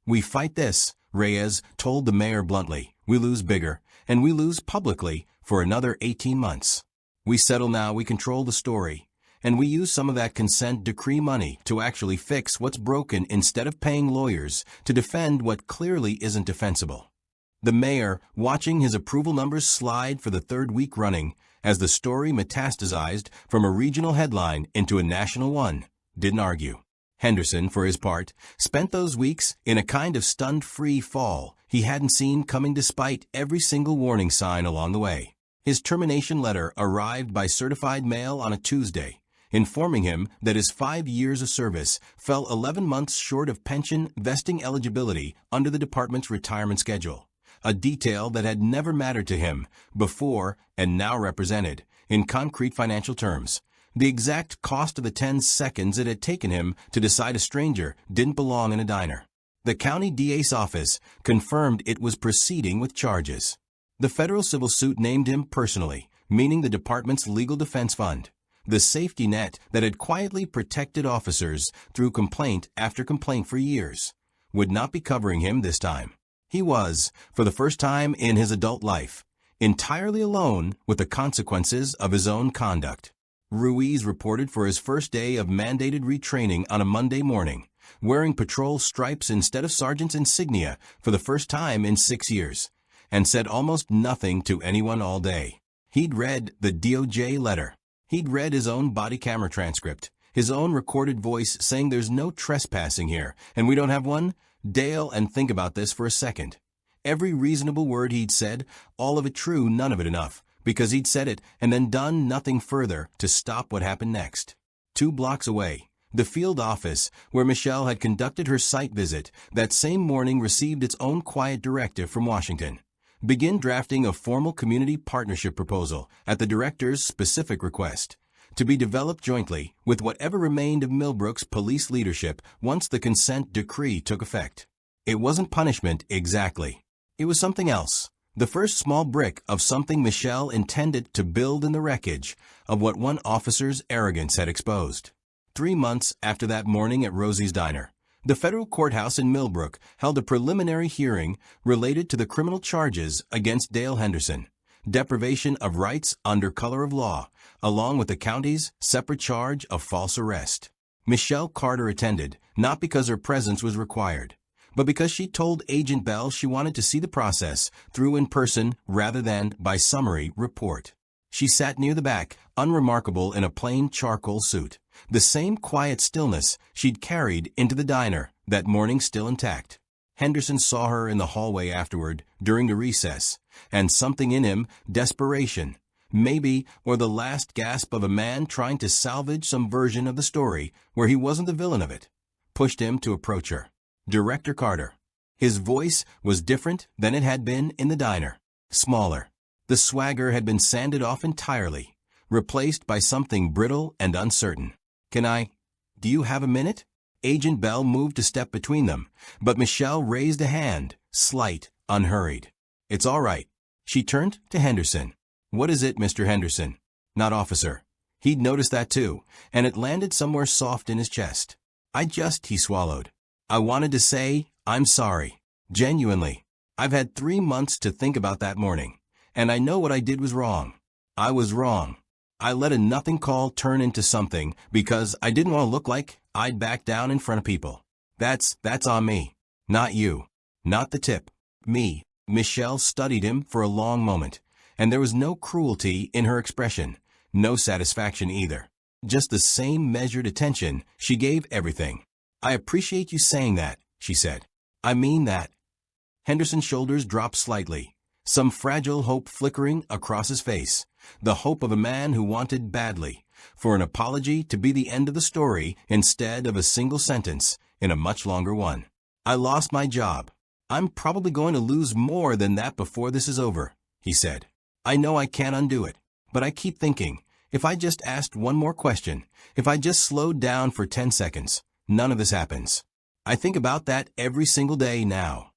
"We fight this," Reyes told the mayor bluntly. "We lose bigger, and we lose publicly for another 18 months. We settle now, we control the story. And we use some of that consent decree money to actually fix what's broken instead of paying lawyers to defend what clearly isn't defensible." The mayor, watching his approval numbers slide for the third week running as the story metastasized from a regional headline into a national one, didn't argue. Henderson, for his part, spent those weeks in a kind of stunned free fall he hadn't seen coming despite every single warning sign along the way. His termination letter arrived by certified mail on a Tuesday, informing him that his 5 years of service fell 11 months short of pension vesting eligibility under the department's retirement schedule, a detail that had never mattered to him before and now represented, in concrete financial terms, the exact cost of the 10 seconds it had taken him to decide a stranger didn't belong in a diner. The county DA's office confirmed it was proceeding with charges. The federal civil suit named him personally, meaning the department's legal defense fund, the safety net that had quietly protected officers through complaint after complaint for years, would not be covering him this time. He was, for the first time in his adult life, entirely alone with the consequences of his own conduct. Ruiz reported for his first day of mandated retraining on a Monday morning, wearing patrol stripes instead of sergeant's insignia for the first time in 6 years, and said almost nothing to anyone all day. He'd read the DOJ letter. He'd read his own body camera transcript, his own recorded voice saying there's no trespassing here, and we don't have one. Dale, and think about this for a second. Every reasonable word he'd said, all of it true, none of it enough, because he'd said it and then done nothing further to stop what happened next. 2 blocks away, the field office where Michelle had conducted her site visit that same morning received its own quiet directive from Washington. Begin drafting a formal community partnership proposal at the director's specific request, to be developed jointly with whatever remained of Millbrook's police leadership once the consent decree took effect. It wasn't punishment exactly. It was something else, the first small brick of something Michelle intended to build in the wreckage of what one officer's arrogance had exposed. 3 months after that morning at Rosie's Diner, the federal courthouse in Millbrook held a preliminary hearing related to the criminal charges against Dale Henderson, deprivation of rights under color of law, along with the county's separate charge of false arrest. Michelle Carter attended, not because her presence was required, but because she told Agent Bell she wanted to see the process through in person rather than by summary report. She sat near the back, unremarkable in a plain charcoal suit, the same quiet stillness she'd carried into the diner that morning still intact. Henderson saw her in the hallway afterward, during the recess, and something in him, desperation, maybe, or the last gasp of a man trying to salvage some version of the story where he wasn't the villain of it, pushed him to approach her. Director Carter. His voice was different than it had been in the diner, smaller. The swagger had been sanded off entirely, replaced by something brittle and uncertain. Do you have a minute? Agent Bell moved a step between them, but Michelle raised a hand, slight, unhurried. It's all right. She turned to Henderson. What is it, Mr. Henderson? Not officer. He'd noticed that too, and it landed somewhere soft in his chest. He swallowed. I wanted to say, I'm sorry. Genuinely. I've had 3 months to think about that morning, and I know what I did was wrong. I was wrong. I let a nothing call turn into something because I didn't want to look like I'd back down in front of people. That's on me. Not you. Not the tip. Me. Michelle studied him for a long moment, and there was no cruelty in her expression, no satisfaction either. Just the same measured attention she gave everything. I appreciate you saying that, she said. I mean that. Henderson's shoulders dropped slightly, some fragile hope flickering across his face, the hope of a man who wanted badly for an apology to be the end of the story instead of a single sentence in a much longer one. I lost my job. I'm probably going to lose more than that before this is over, he said. I know I can't undo it, but I keep thinking, if I just asked one more question, if I just slowed down for 10 seconds, none of this happens. I think about that every single day now.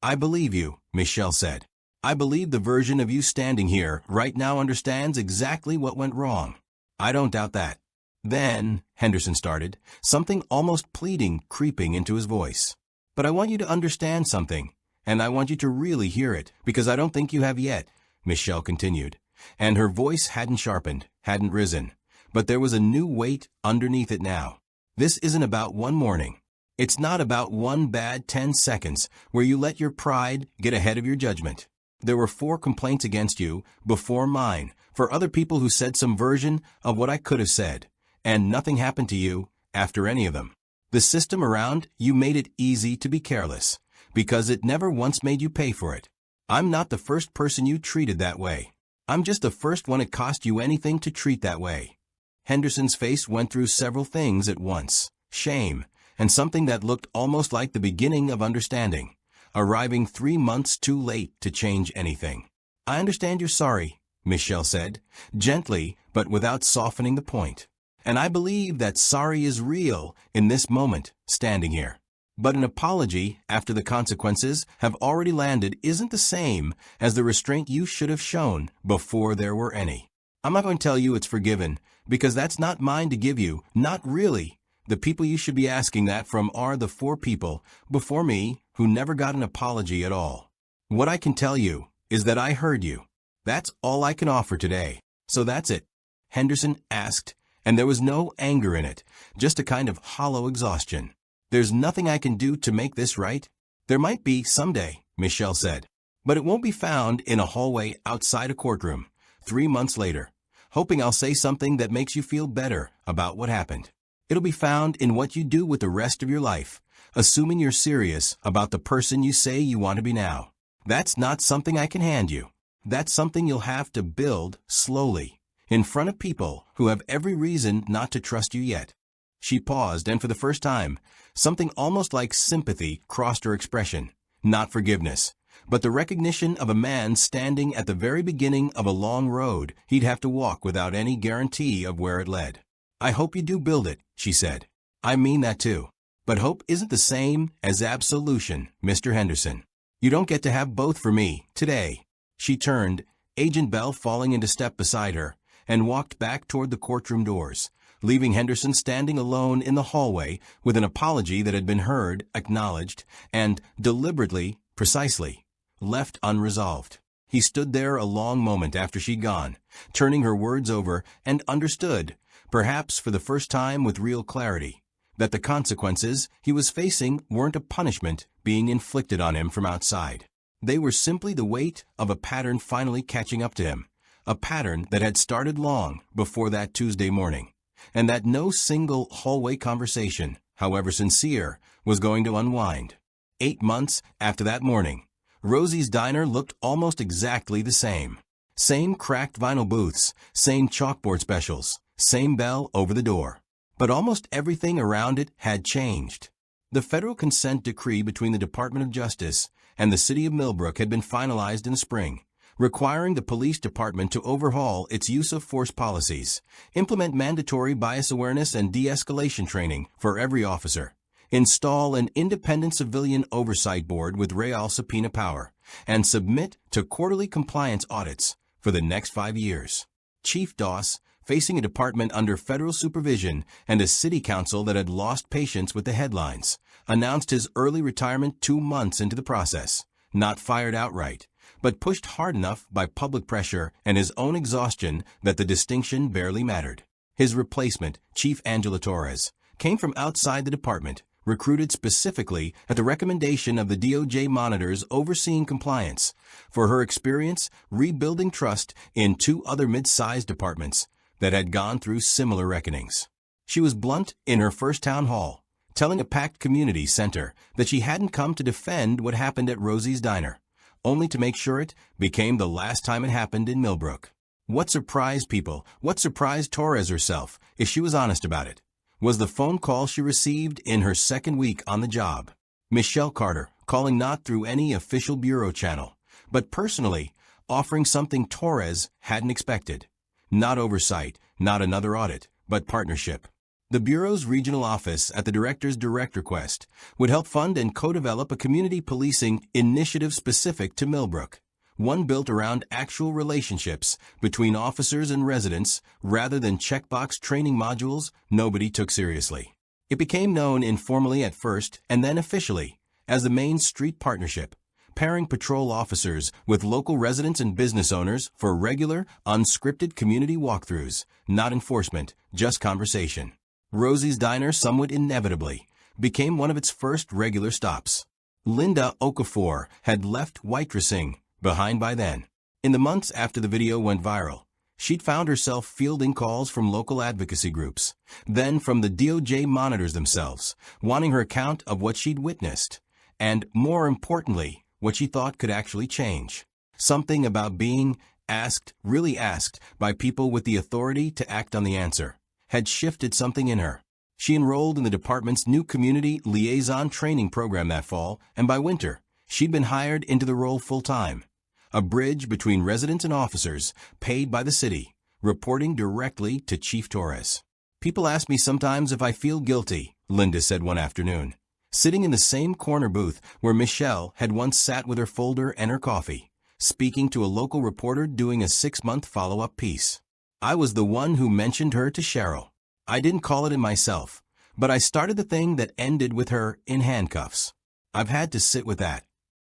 I believe you, Michelle said. I believe the version of you standing here right now understands exactly what went wrong. I don't doubt that. Then, Henderson started, something almost pleading creeping into his voice. But I want you to understand something, and I want you to really hear it, because I don't think you have yet, Michelle continued. And her voice hadn't sharpened, hadn't risen, but there was a new weight underneath it now. This isn't about one morning. It's not about one bad 10 seconds where you let your pride get ahead of your judgment. There were 4 complaints against you before mine for other people who said some version of what I could have said, and nothing happened to you after any of them. The system around you made it easy to be careless, because it never once made you pay for it. I'm not the first person you treated that way. I'm just the first one it cost you anything to treat that way. Henderson's face went through several things at once: shame, and something that looked almost like the beginning of understanding, arriving 3 months too late to change anything. I understand you're sorry, Michelle said, gently but without softening the point. And I believe that sorry is real in this moment, standing here. But an apology after the consequences have already landed isn't the same as the restraint you should have shown before there were any. I'm not going to tell you it's forgiven, because that's not mine to give you, not really. The people you should be asking that from are the 4 people before me who never got an apology at all. What I can tell you is that I heard you. That's all I can offer today. So that's it, Henderson asked, and there was no anger in it, just a kind of hollow exhaustion. There's nothing I can do to make this right? There might be someday, Michelle said, but it won't be found in a hallway outside a courtroom, 3 months later, hoping I'll say something that makes you feel better about what happened. It'll be found in what you do with the rest of your life, assuming you're serious about the person you say you want to be now. That's not something I can hand you. That's something you'll have to build slowly, in front of people who have every reason not to trust you yet. She paused, and for the first time, something almost like sympathy crossed her expression. Not forgiveness, but the recognition of a man standing at the very beginning of a long road he'd have to walk without any guarantee of where it led. I hope you do build it, she said. I mean that too. But hope isn't the same as absolution, Mr. Henderson. You don't get to have both for me today. She turned, Agent Bell falling into step beside her, and walked back toward the courtroom doors, leaving Henderson standing alone in the hallway with an apology that had been heard, acknowledged, and deliberately, precisely, left unresolved. He stood there a long moment after she'd gone, turning her words over, and understood, perhaps for the first time with real clarity, that the consequences he was facing weren't a punishment being inflicted on him from outside. They were simply the weight of a pattern finally catching up to him, a pattern that had started long before that Tuesday morning, and that no single hallway conversation, however sincere, was going to unwind. 8 months after that morning, Rosie's Diner looked almost exactly the same. Same cracked vinyl booths, same chalkboard specials, same bell over the door. But almost everything around it had changed. The federal consent decree between the Department of Justice and the city of Millbrook had been finalized in the spring, requiring the police department to overhaul its use of force policies, implement mandatory bias awareness and de-escalation training for every officer, install an independent civilian oversight board with real subpoena power, and submit to quarterly compliance audits for the next 5 years. Chief Doss, facing a department under federal supervision and a city council that had lost patience with the headlines, announced his early retirement 2 months into the process, not fired outright, but pushed hard enough by public pressure and his own exhaustion that the distinction barely mattered. His replacement, Chief Angela Torres, came from outside the department, recruited specifically at the recommendation of the DOJ monitors overseeing compliance, for her experience rebuilding trust in 2 other mid-sized departments that had gone through similar reckonings. She was blunt in her first town hall, telling a packed community center that she hadn't come to defend what happened at Rosie's Diner, only to make sure it became the last time it happened in Millbrook. What surprised people, what surprised Torres herself, if she was honest about it, was the phone call she received in her second week on the job. Michelle Carter, calling not through any official bureau channel, but personally, offering something Torres hadn't expected. Not oversight, not another audit, but partnership. The Bureau's regional office, at the director's direct request, would help fund and co-develop a community policing initiative specific to Millbrook, one built around actual relationships between officers and residents rather than checkbox training modules nobody took seriously. It became known informally at first and then officially as the Main Street Partnership, pairing patrol officers with local residents and business owners for regular, unscripted community walkthroughs, not enforcement, just conversation. Rosie's Diner, somewhat inevitably, became one of its first regular stops. Linda Okafor had left waitressing behind by then. In the months after the video went viral, she'd found herself fielding calls from local advocacy groups, then from the DOJ monitors themselves, wanting her account of what she'd witnessed, and, more importantly, what she thought could actually change. Something about being asked, really asked, by people with the authority to act on the answer, had shifted something in her. She enrolled in the department's new community liaison training program that fall, and by winter, she'd been hired into the role full-time. A bridge between residents and officers, paid by the city, reporting directly to Chief Torres. People ask me sometimes if I feel guilty, Linda said one afternoon, sitting in the same corner booth where Michelle had once sat with her folder and her coffee, speaking to a local reporter doing a 6-month follow-up piece. I was the one who mentioned her to Cheryl. I didn't call it in myself, but I started the thing that ended with her in handcuffs. I've had to sit with that.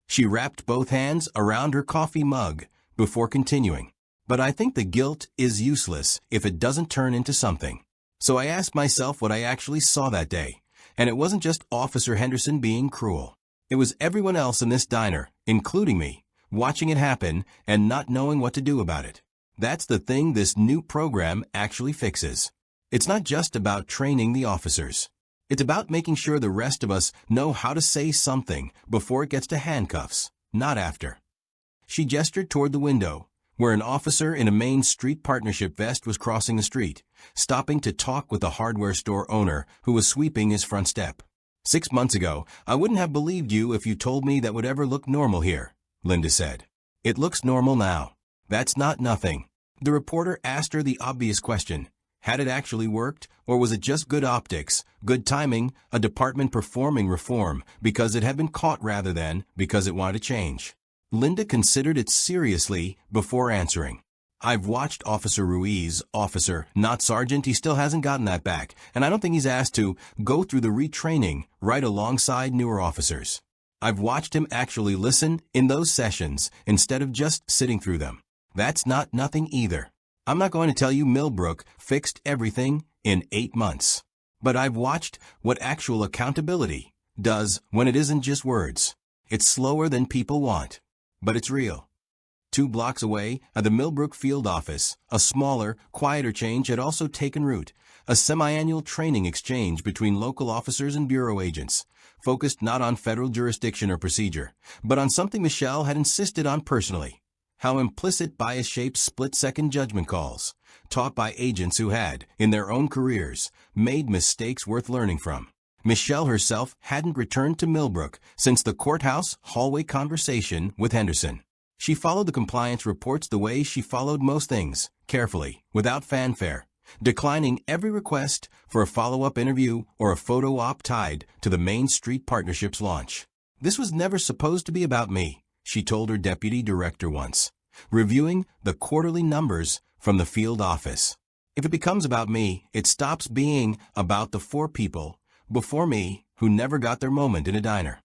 She wrapped both hands around her coffee mug before continuing. But I think the guilt is useless if it doesn't turn into something. So I asked myself what I actually saw that day, and it wasn't just Officer Henderson being cruel. It was everyone else in this diner, including me, watching it happen and not knowing what to do about it. That's the thing this new program actually fixes. It's not just about training the officers. It's about making sure the rest of us know how to say something before it gets to handcuffs, not after. She gestured toward the window, where an officer in a Main Street Partnership vest was crossing the street, stopping to talk with the hardware store owner who was sweeping his front step. 6 months ago, I wouldn't have believed you if you told me that would ever look normal here, Linda said. It looks normal now. That's not nothing. The reporter asked her the obvious question. Had it actually worked, or was it just good optics, good timing, a department performing reform because it had been caught rather than because it wanted to change? Linda considered it seriously before answering. I've watched Officer Ruiz, officer, not sergeant, he still hasn't gotten that back, and I don't think he's asked to go through the retraining right alongside newer officers. I've watched him actually listen in those sessions instead of just sitting through them. That's not nothing either. I'm not going to tell you Millbrook fixed everything in 8 months. But I've watched what actual accountability does when it isn't just words. It's slower than people want, but it's real. 2 blocks away at the Millbrook field office, a smaller, quieter change had also taken root, a semi-annual training exchange between local officers and bureau agents, focused not on federal jurisdiction or procedure, but on something Michelle had insisted on personally. How implicit bias-shaped split-second judgment calls, taught by agents who had, in their own careers, made mistakes worth learning from. Michelle herself hadn't returned to Millbrook since the courthouse hallway conversation with Henderson. She followed the compliance reports the way she followed most things, carefully, without fanfare, declining every request for a follow-up interview or a photo op tied to the Main Street Partnership's launch. This was never supposed to be about me, she told her deputy director once, reviewing the quarterly numbers from the field office. If it becomes about me, it stops being about the 4 people before me who never got their moment in a diner.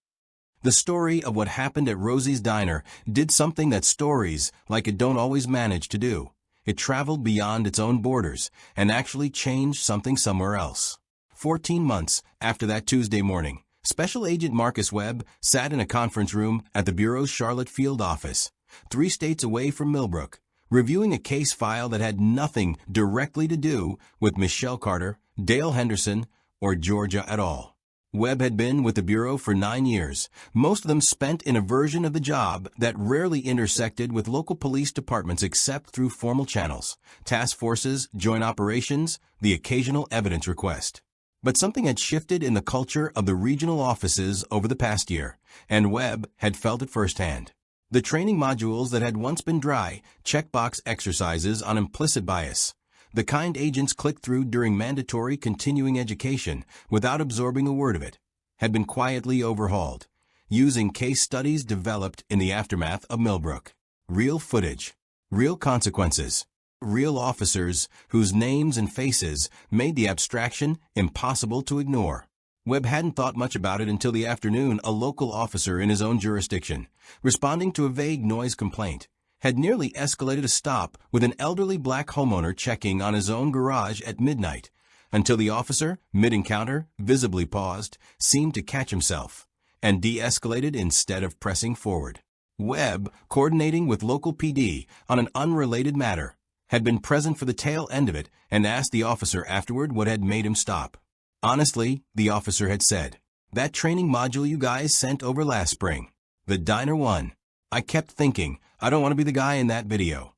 The story of what happened at Rosie's Diner did something that stories like it don't always manage to do. It traveled beyond its own borders and actually changed something somewhere else. 14 months after that Tuesday morning, Special Agent Marcus Webb sat in a conference room at the Bureau's Charlotte field office, 3 states away from Millbrook, reviewing a case file that had nothing directly to do with Michelle Carter, Dale Henderson, or Georgia at all. Webb had been with the Bureau for 9 years, most of them spent in a version of the job that rarely intersected with local police departments except through formal channels, task forces, joint operations, the occasional evidence request. But something had shifted in the culture of the regional offices over the past year, and Webb had felt it firsthand. The training modules that had once been dry, checkbox exercises on implicit bias, the kind agents clicked through during mandatory continuing education without absorbing a word of it, had been quietly overhauled, using case studies developed in the aftermath of Millbrook. Real footage, real consequences, real officers whose names and faces made the abstraction impossible to ignore. Webb hadn't thought much about it until the afternoon a local officer in his own jurisdiction, responding to a vague noise complaint, had nearly escalated a stop with an elderly black homeowner checking on his own garage at midnight, until the officer, mid-encounter, visibly paused, seemed to catch himself, and de-escalated instead of pressing forward. Webb, coordinating with local PD on an unrelated matter, had been present for the tail end of it and asked the officer afterward what had made him stop. Honestly, the officer had said, "That training module you guys sent over last spring, the diner one. I kept thinking, I don't want to be the guy in that video."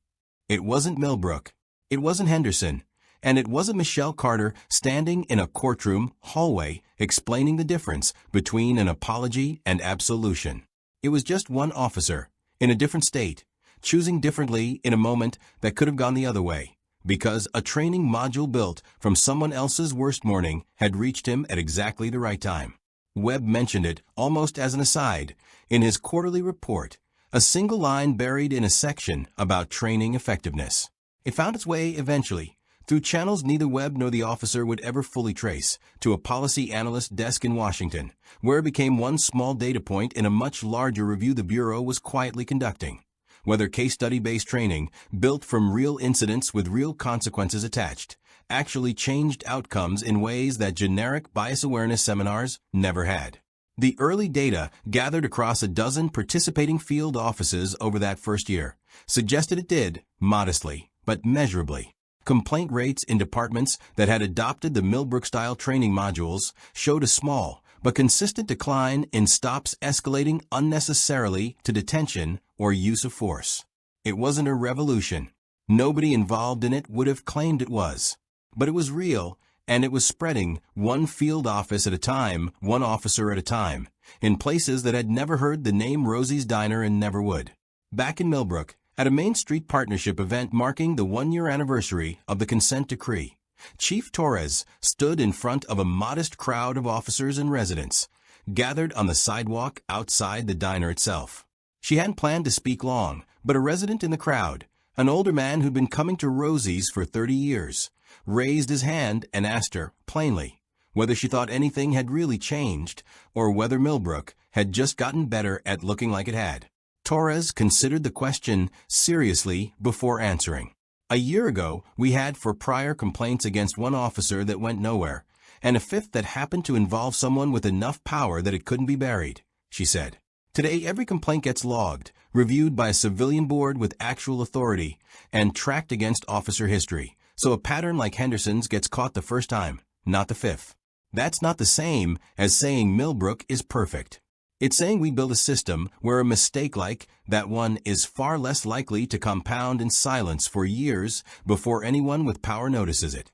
It wasn't Millbrook, it wasn't Henderson, and it wasn't Michelle Carter standing in a courtroom hallway explaining the difference between an apology and absolution. It was just one officer, in a different state, choosing differently in a moment that could have gone the other way, because a training module built from someone else's worst morning had reached him at exactly the right time. Webb mentioned it, almost as an aside, in his quarterly report, a single line buried in a section about training effectiveness. It found its way eventually, through channels neither Webb nor the officer would ever fully trace, to a policy analyst's desk in Washington, where it became one small data point in a much larger review the Bureau was quietly conducting. Whether case study-based training, built from real incidents with real consequences attached, actually changed outcomes in ways that generic bias awareness seminars never had. The early data, gathered across a dozen participating field offices over that first year, suggested it did, modestly, but measurably. Complaint rates in departments that had adopted the Millbrook-style training modules showed a small but consistent decline in stops escalating unnecessarily to detention or use of force. It wasn't a revolution. Nobody involved in it would have claimed it was. But it was real, and it was spreading, one field office at a time, one officer at a time, in places that had never heard the name Rosie's Diner and never would. Back in Millbrook, at a Main Street Partnership event marking the one-year anniversary of the consent decree, Chief Torres stood in front of a modest crowd of officers and residents, gathered on the sidewalk outside the diner itself. She hadn't planned to speak long, but a resident in the crowd, an older man who'd been coming to Rosie's for 30 years, raised his hand and asked her, plainly, whether she thought anything had really changed or whether Millbrook had just gotten better at looking like it had. Torres considered the question seriously before answering. "A year ago, we had 4 prior complaints against one officer that went nowhere, and a 5th that happened to involve someone with enough power that it couldn't be buried," she said. "Today, every complaint gets logged, reviewed by a civilian board with actual authority, and tracked against officer history, so a pattern like Henderson's gets caught the first time, not the 5th. That's not the same as saying Millbrook is perfect. It's saying we build a system where a mistake like that one is far less likely to compound in silence for years before anyone with power notices it."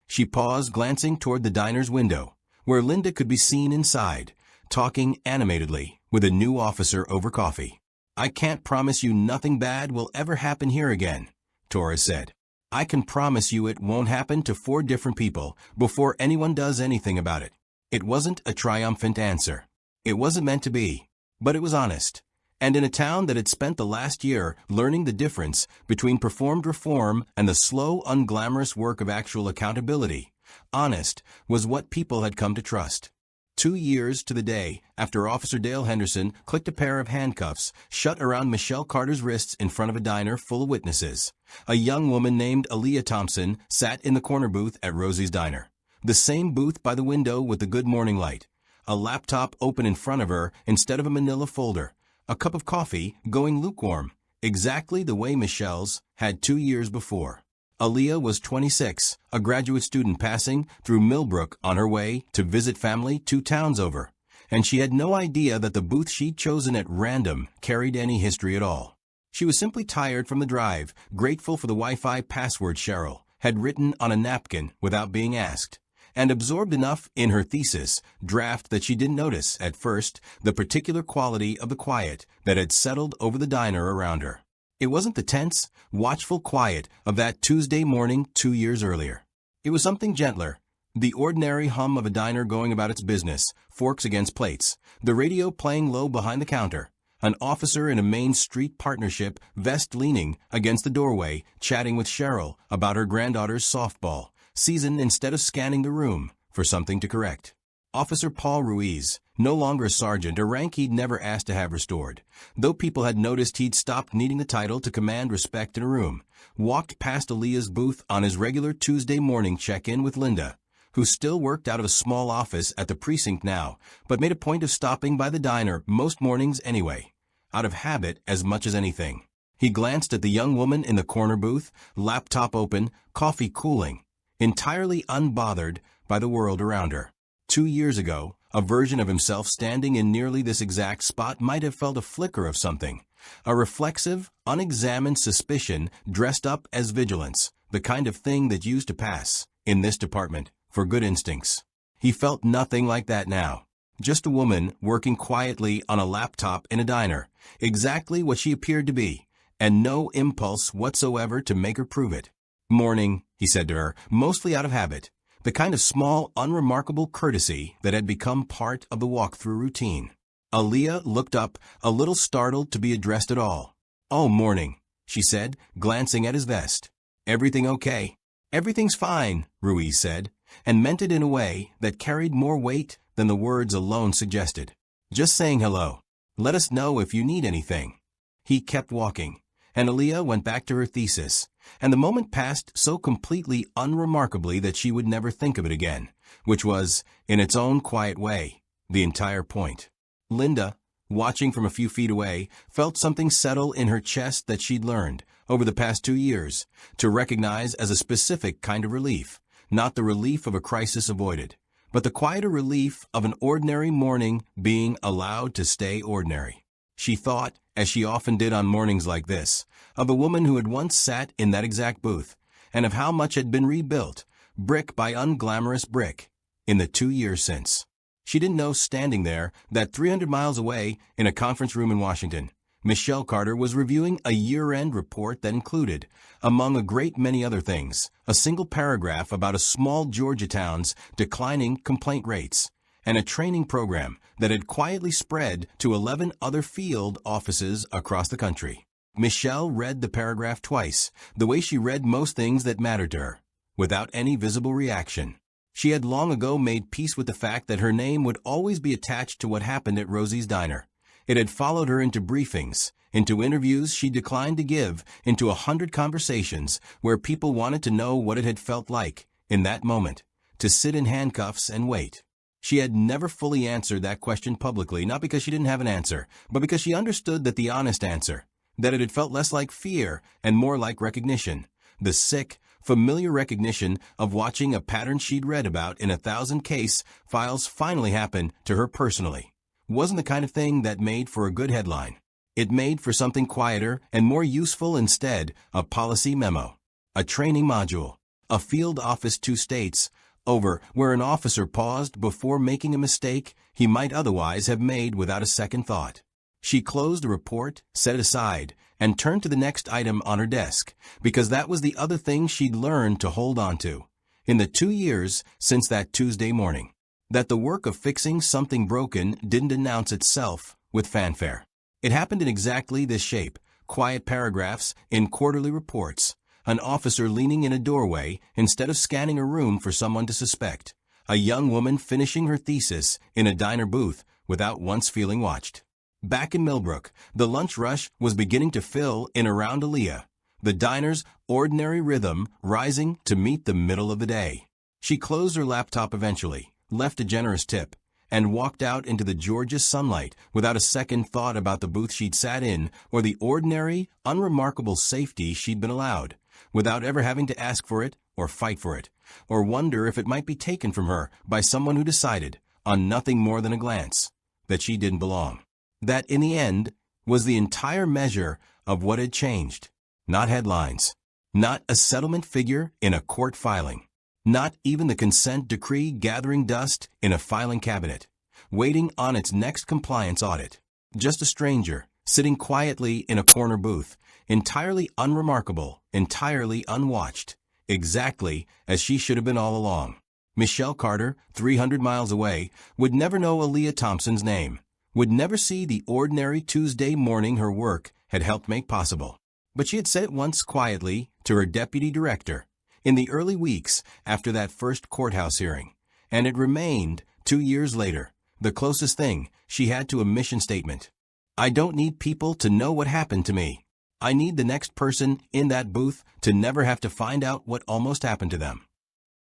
She paused, glancing toward the diner's window, where Linda could be seen inside, talking animatedly with a new officer over coffee. "I can't promise you nothing bad will ever happen here again," Torres said. "I can promise you it won't happen to 4 different people before anyone does anything about it." It wasn't a triumphant answer. It wasn't meant to be, but it was honest. And in a town that had spent the last year learning the difference between performed reform and the slow, unglamorous work of actual accountability, honest was what people had come to trust. 2 years to the day after Officer Dale Henderson clicked a pair of handcuffs shut around Michelle Carter's wrists in front of a diner full of witnesses, a young woman named Aaliyah Thompson sat in the corner booth at Rosie's Diner. The same booth by the window with the good morning light, a laptop open in front of her instead of a manila folder, a cup of coffee going lukewarm, exactly the way Michelle's had 2 years before. Aaliyah was 26, a graduate student passing through Millbrook on her way to visit family 2 towns over, and she had no idea that the booth she'd chosen at random carried any history at all. She was simply tired from the drive, grateful for the Wi-Fi password Cheryl had written on a napkin without being asked, and absorbed enough in her thesis draft that she didn't notice, at first, the particular quality of the quiet that had settled over the diner around her. It wasn't the tense, watchful quiet of that Tuesday morning 2 years earlier. It was something gentler. The ordinary hum of a diner going about its business, forks against plates, the radio playing low behind the counter, an officer in a Main Street partnership vest leaning against the doorway, chatting with Cheryl about her granddaughter's softball season instead of scanning the room for something to correct. Officer Paul Ruiz, no longer a sergeant, a rank he'd never asked to have restored, though people had noticed he'd stopped needing the title to command respect in a room, walked past Aaliyah's booth on his regular Tuesday morning check-in with Linda, who still worked out of a small office at the precinct now, but made a point of stopping by the diner most mornings anyway, out of habit as much as anything. He glanced at the young woman in the corner booth, laptop open, coffee cooling, entirely unbothered by the world around her. 2 years ago, a version of himself standing in nearly this exact spot might have felt a flicker of something, a reflexive, unexamined suspicion dressed up as vigilance, the kind of thing that used to pass, in this department, for good instincts. He felt nothing like that now. Just a woman working quietly on a laptop in a diner, exactly what she appeared to be, and no impulse whatsoever to make her prove it. "Morning," he said to her, mostly out of habit, the kind of small, unremarkable courtesy that had become part of the walk-through routine. Aaliyah looked up, a little startled to be addressed at all. "Oh, morning," she said, glancing at his vest. "Everything okay?" "Everything's fine," Ruiz said, and meant it in a way that carried more weight than the words alone suggested. "Just saying hello. Let us know if you need anything." He kept walking, and Aaliyah went back to her thesis, and the moment passed so completely unremarkably that she would never think of it again, which was, in its own quiet way, the entire point. Linda, watching from a few feet away, felt something settle in her chest that she'd learned, over the past 2 years, to recognize as a specific kind of relief, not the relief of a crisis avoided, but the quieter relief of an ordinary morning being allowed to stay ordinary. She thought, as she often did on mornings like this, of a woman who had once sat in that exact booth, and of how much had been rebuilt, brick by unglamorous brick, in the 2 years since. She didn't know, standing there, that 300 miles away, in a conference room in Washington, Michelle Carter was reviewing a year-end report that included, among a great many other things, a single paragraph about a small Georgia town's declining complaint rates, and a training program that had quietly spread to 11 other field offices across the country. Michelle read the paragraph twice, the way she read most things that mattered to her, without any visible reaction. She had long ago made peace with the fact that her name would always be attached to what happened at Rosie's Diner. It had followed her into briefings, into interviews she declined to give, into 100 conversations where people wanted to know what it had felt like, in that moment, to sit in handcuffs and wait. She had never fully answered that question publicly, not because she didn't have an answer, but because she understood that the honest answer, that it had felt less like fear and more like recognition, the sick, familiar recognition of watching a pattern she'd read about in 1,000 case files finally happen to her personally, wasn't the kind of thing that made for a good headline. It made for something quieter and more useful instead, a policy memo, a training module, a field office 2 states over, where an officer paused before making a mistake he might otherwise have made without a second thought. She closed the report, set it aside, and turned to the next item on her desk, because that was the other thing she'd learned to hold on to, in the 2 years since that Tuesday morning, that the work of fixing something broken didn't announce itself with fanfare. It happened in exactly this shape, quiet paragraphs in quarterly reports, an officer leaning in a doorway instead of scanning a room for someone to suspect, a young woman finishing her thesis in a diner booth without once feeling watched. Back in Millbrook, the lunch rush was beginning to fill in around Aaliyah, the diner's ordinary rhythm rising to meet the middle of the day. She closed her laptop eventually, left a generous tip, and walked out into the Georgia sunlight without a second thought about the booth she'd sat in or the ordinary, unremarkable safety she'd been allowed, without ever having to ask for it or fight for it, or wonder if it might be taken from her by someone who decided, on nothing more than a glance, that she didn't belong. That, in the end, was the entire measure of what had changed. Not headlines. Not a settlement figure in a court filing. Not even the consent decree gathering dust in a filing cabinet, waiting on its next compliance audit. Just a stranger, sitting quietly in a corner booth, entirely unremarkable, entirely unwatched, exactly as she should have been all along. Michelle Carter, 300 miles away, would never know Aaliyah Thompson's name, would never see the ordinary Tuesday morning her work had helped make possible. But she had said it once quietly to her deputy director, in the early weeks after that first courthouse hearing, and it remained, 2 years later, the closest thing she had to a mission statement. I don't need people to know what happened to me. I need the next person in that booth to never have to find out what almost happened to them.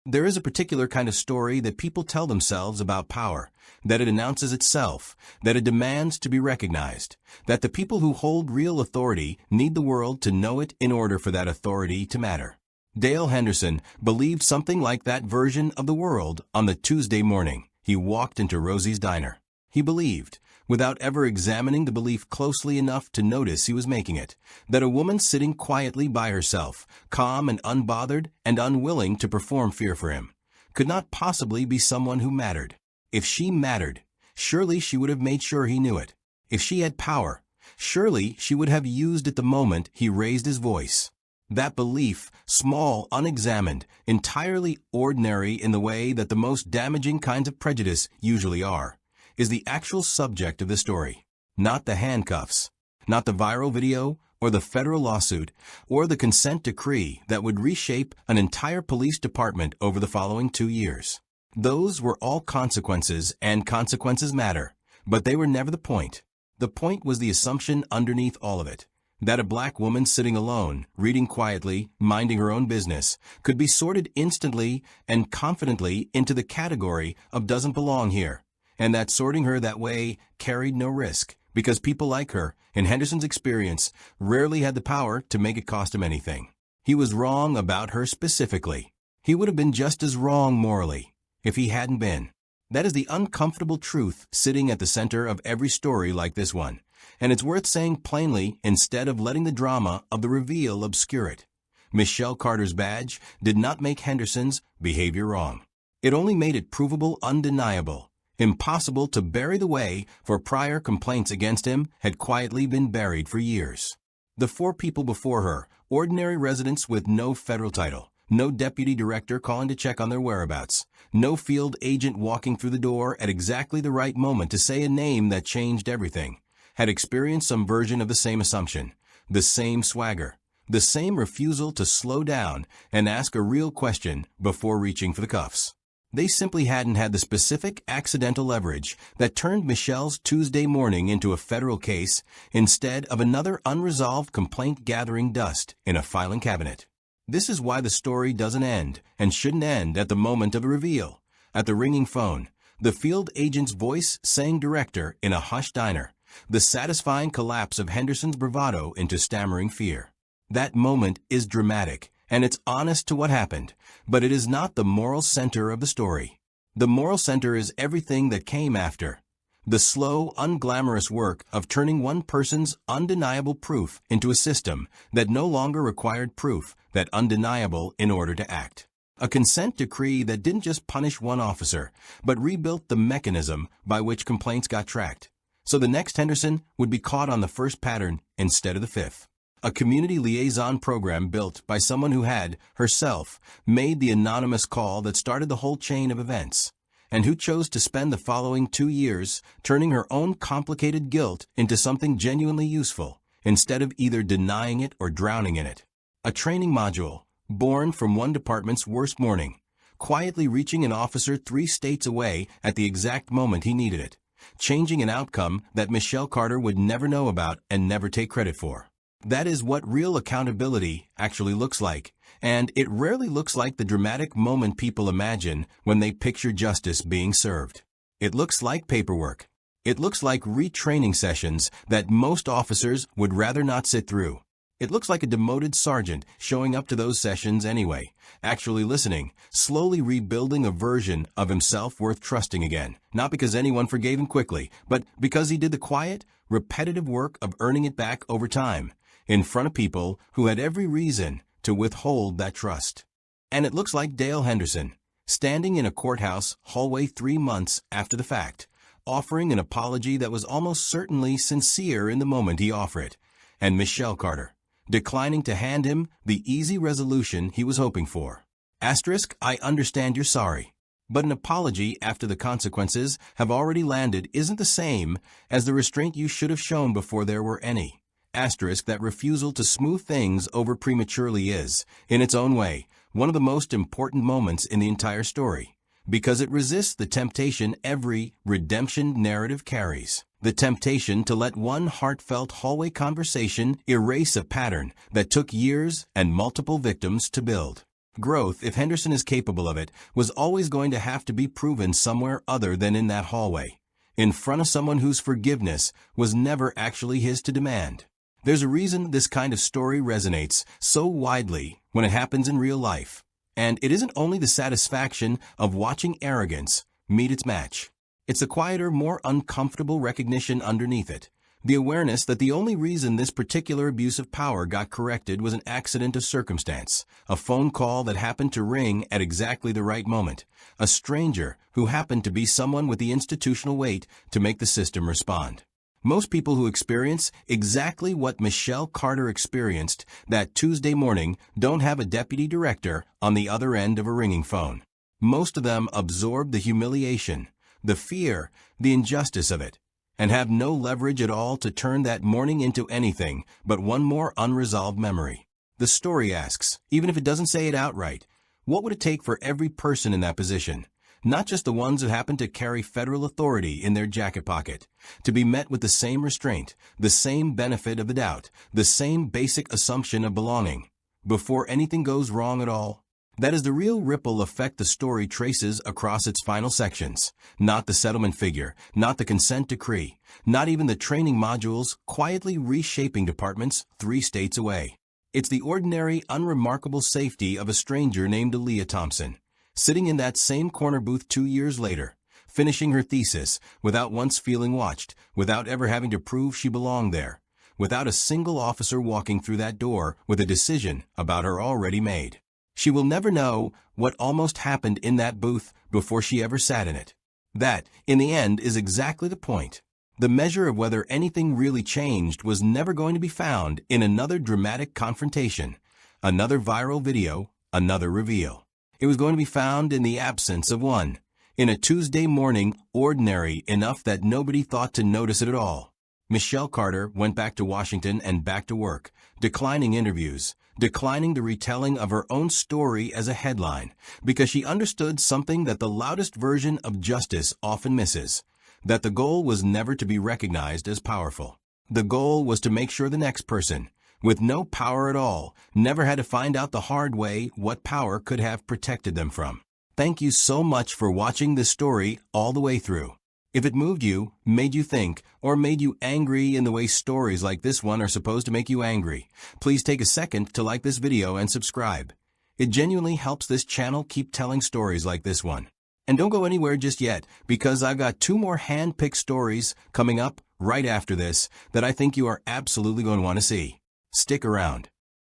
There is a particular kind of story that people tell themselves about power, that it announces itself, that it demands to be recognized, that the people who hold real authority need the world to know it in order for that authority to matter. Dale Henderson believed something like that version of the world on the Tuesday morning he walked into Rosie's diner. He believed, without ever examining the belief closely enough to notice he was making it, that a woman sitting quietly by herself, calm and unbothered and unwilling to perform fear for him, could not possibly be someone who mattered. If she mattered, surely she would have made sure he knew it. If she had power, surely she would have used it the moment he raised his voice. That belief, small, unexamined, entirely ordinary in the way that the most damaging kinds of prejudice usually are, is the actual subject of the story. Not the handcuffs, not the viral video, or the federal lawsuit, or the consent decree that would reshape an entire police department over the following 2 years. Those were all consequences, and consequences matter, but they were never the point. The point was the assumption underneath all of it, that a black woman sitting alone, reading quietly, minding her own business, could be sorted instantly and confidently into the category of doesn't belong here, and that sorting her that way carried no risk, because people like her, in Henderson's experience, rarely had the power to make it cost him anything. He was wrong about her specifically. He would have been just as wrong morally if he hadn't been. That is the uncomfortable truth sitting at the center of every story like this one, and it's worth saying plainly instead of letting the drama of the reveal obscure it. Michelle Carter's badge did not make Henderson's behavior wrong. It only made it provable, undeniable, impossible to bury the way for prior complaints against him had quietly been buried for years. The 4 people before her, ordinary residents with no federal title, no deputy director calling to check on their whereabouts, no field agent walking through the door at exactly the right moment to say a name that changed everything, had experienced some version of the same assumption, the same swagger, the same refusal to slow down and ask a real question before reaching for the cuffs. They simply hadn't had the specific accidental leverage that turned Michelle's Tuesday morning into a federal case instead of another unresolved complaint gathering dust in a filing cabinet. This is why the story doesn't end and shouldn't end at the moment of the reveal, at the ringing phone, the field agent's voice saying director in a hushed diner, the satisfying collapse of Henderson's bravado into stammering fear. That moment is dramatic, and it's honest to what happened, but it is not the moral center of the story. The moral center is everything that came after. The slow, unglamorous work of turning one person's undeniable proof into a system that no longer required proof that undeniable in order to act. A consent decree that didn't just punish one officer, but rebuilt the mechanism by which complaints got tracked. So the next Henderson would be caught on the first pattern instead of the 5th. A community liaison program built by someone who had, herself, made the anonymous call that started the whole chain of events, and who chose to spend the following 2 years turning her own complicated guilt into something genuinely useful, instead of either denying it or drowning in it. A training module, born from one department's worst morning, quietly reaching an officer 3 states away at the exact moment he needed it, changing an outcome that Michelle Carter would never know about and never take credit for. That is what real accountability actually looks like, and it rarely looks like the dramatic moment people imagine when they picture justice being served. It looks like paperwork. It looks like retraining sessions that most officers would rather not sit through. It looks like a demoted sergeant showing up to those sessions anyway, actually listening, slowly rebuilding a version of himself worth trusting again, not because anyone forgave him quickly, but because he did the quiet, repetitive work of earning it back over time, in front of people who had every reason to withhold that trust. And it looks like Dale Henderson, standing in a courthouse hallway 3 months after the fact, offering an apology that was almost certainly sincere in the moment he offered it, and Michelle Carter, declining to hand him the easy resolution he was hoping for. Asterisk, I understand you're sorry. But an apology after the consequences have already landed isn't the same as the restraint you should have shown before there were any. Asterisk, that refusal to smooth things over prematurely is, in its own way, one of the most important moments in the entire story, because it resists the temptation every redemption narrative carries. The temptation to let one heartfelt hallway conversation erase a pattern that took years and multiple victims to build. Growth, if Henderson is capable of it, was always going to have to be proven somewhere other than in that hallway, in front of someone whose forgiveness was never actually his to demand. There's a reason this kind of story resonates so widely when it happens in real life, and it isn't only the satisfaction of watching arrogance meet its match. It's the quieter, more uncomfortable recognition underneath it. The awareness that the only reason this particular abuse of power got corrected was an accident of circumstance, a phone call that happened to ring at exactly the right moment, a stranger who happened to be someone with the institutional weight to make the system respond. Most people who experience exactly what Michelle Carter experienced that Tuesday morning don't have a deputy director on the other end of a ringing phone. Most of them absorb the humiliation, the fear, the injustice of it, and have no leverage at all to turn that morning into anything but one more unresolved memory. The story asks, even if it doesn't say it outright, what would it take for every person in that position, not just the ones who happen to carry federal authority in their jacket pocket, to be met with the same restraint, the same benefit of the doubt, the same basic assumption of belonging, before anything goes wrong at all? That is the real ripple effect the story traces across its final sections, not the settlement figure, not the consent decree, not even the training modules quietly reshaping departments 3 states away. It's the ordinary, unremarkable safety of a stranger named Aaliyah Thompson, sitting in that same corner booth 2 years later, finishing her thesis without once feeling watched, without ever having to prove she belonged there, without a single officer walking through that door with a decision about her already made. She will never know what almost happened in that booth before she ever sat in it. That, in the end, is exactly the point. The measure of whether anything really changed was never going to be found in another dramatic confrontation, another viral video, another reveal. It was going to be found in the absence of one, in a Tuesday morning ordinary enough that nobody thought to notice it at all. Michelle Carter went back to Washington and back to work, declining interviews, declining the retelling of her own story as a headline, because she understood something that the loudest version of justice often misses, that the goal was never to be recognized as powerful. The goal was to make sure the next person, with no power at all, never had to find out the hard way what power could have protected them from. Thank you so much for watching this story all the way through. If it moved you, made you think, or made you angry in the way stories like this one are supposed to make you angry, please take a second to like this video and subscribe. It genuinely helps this channel keep telling stories like this one. And don't go anywhere just yet, because I've got 2 more hand-picked stories coming up right after this that I think you are absolutely going to want to see. Stick around.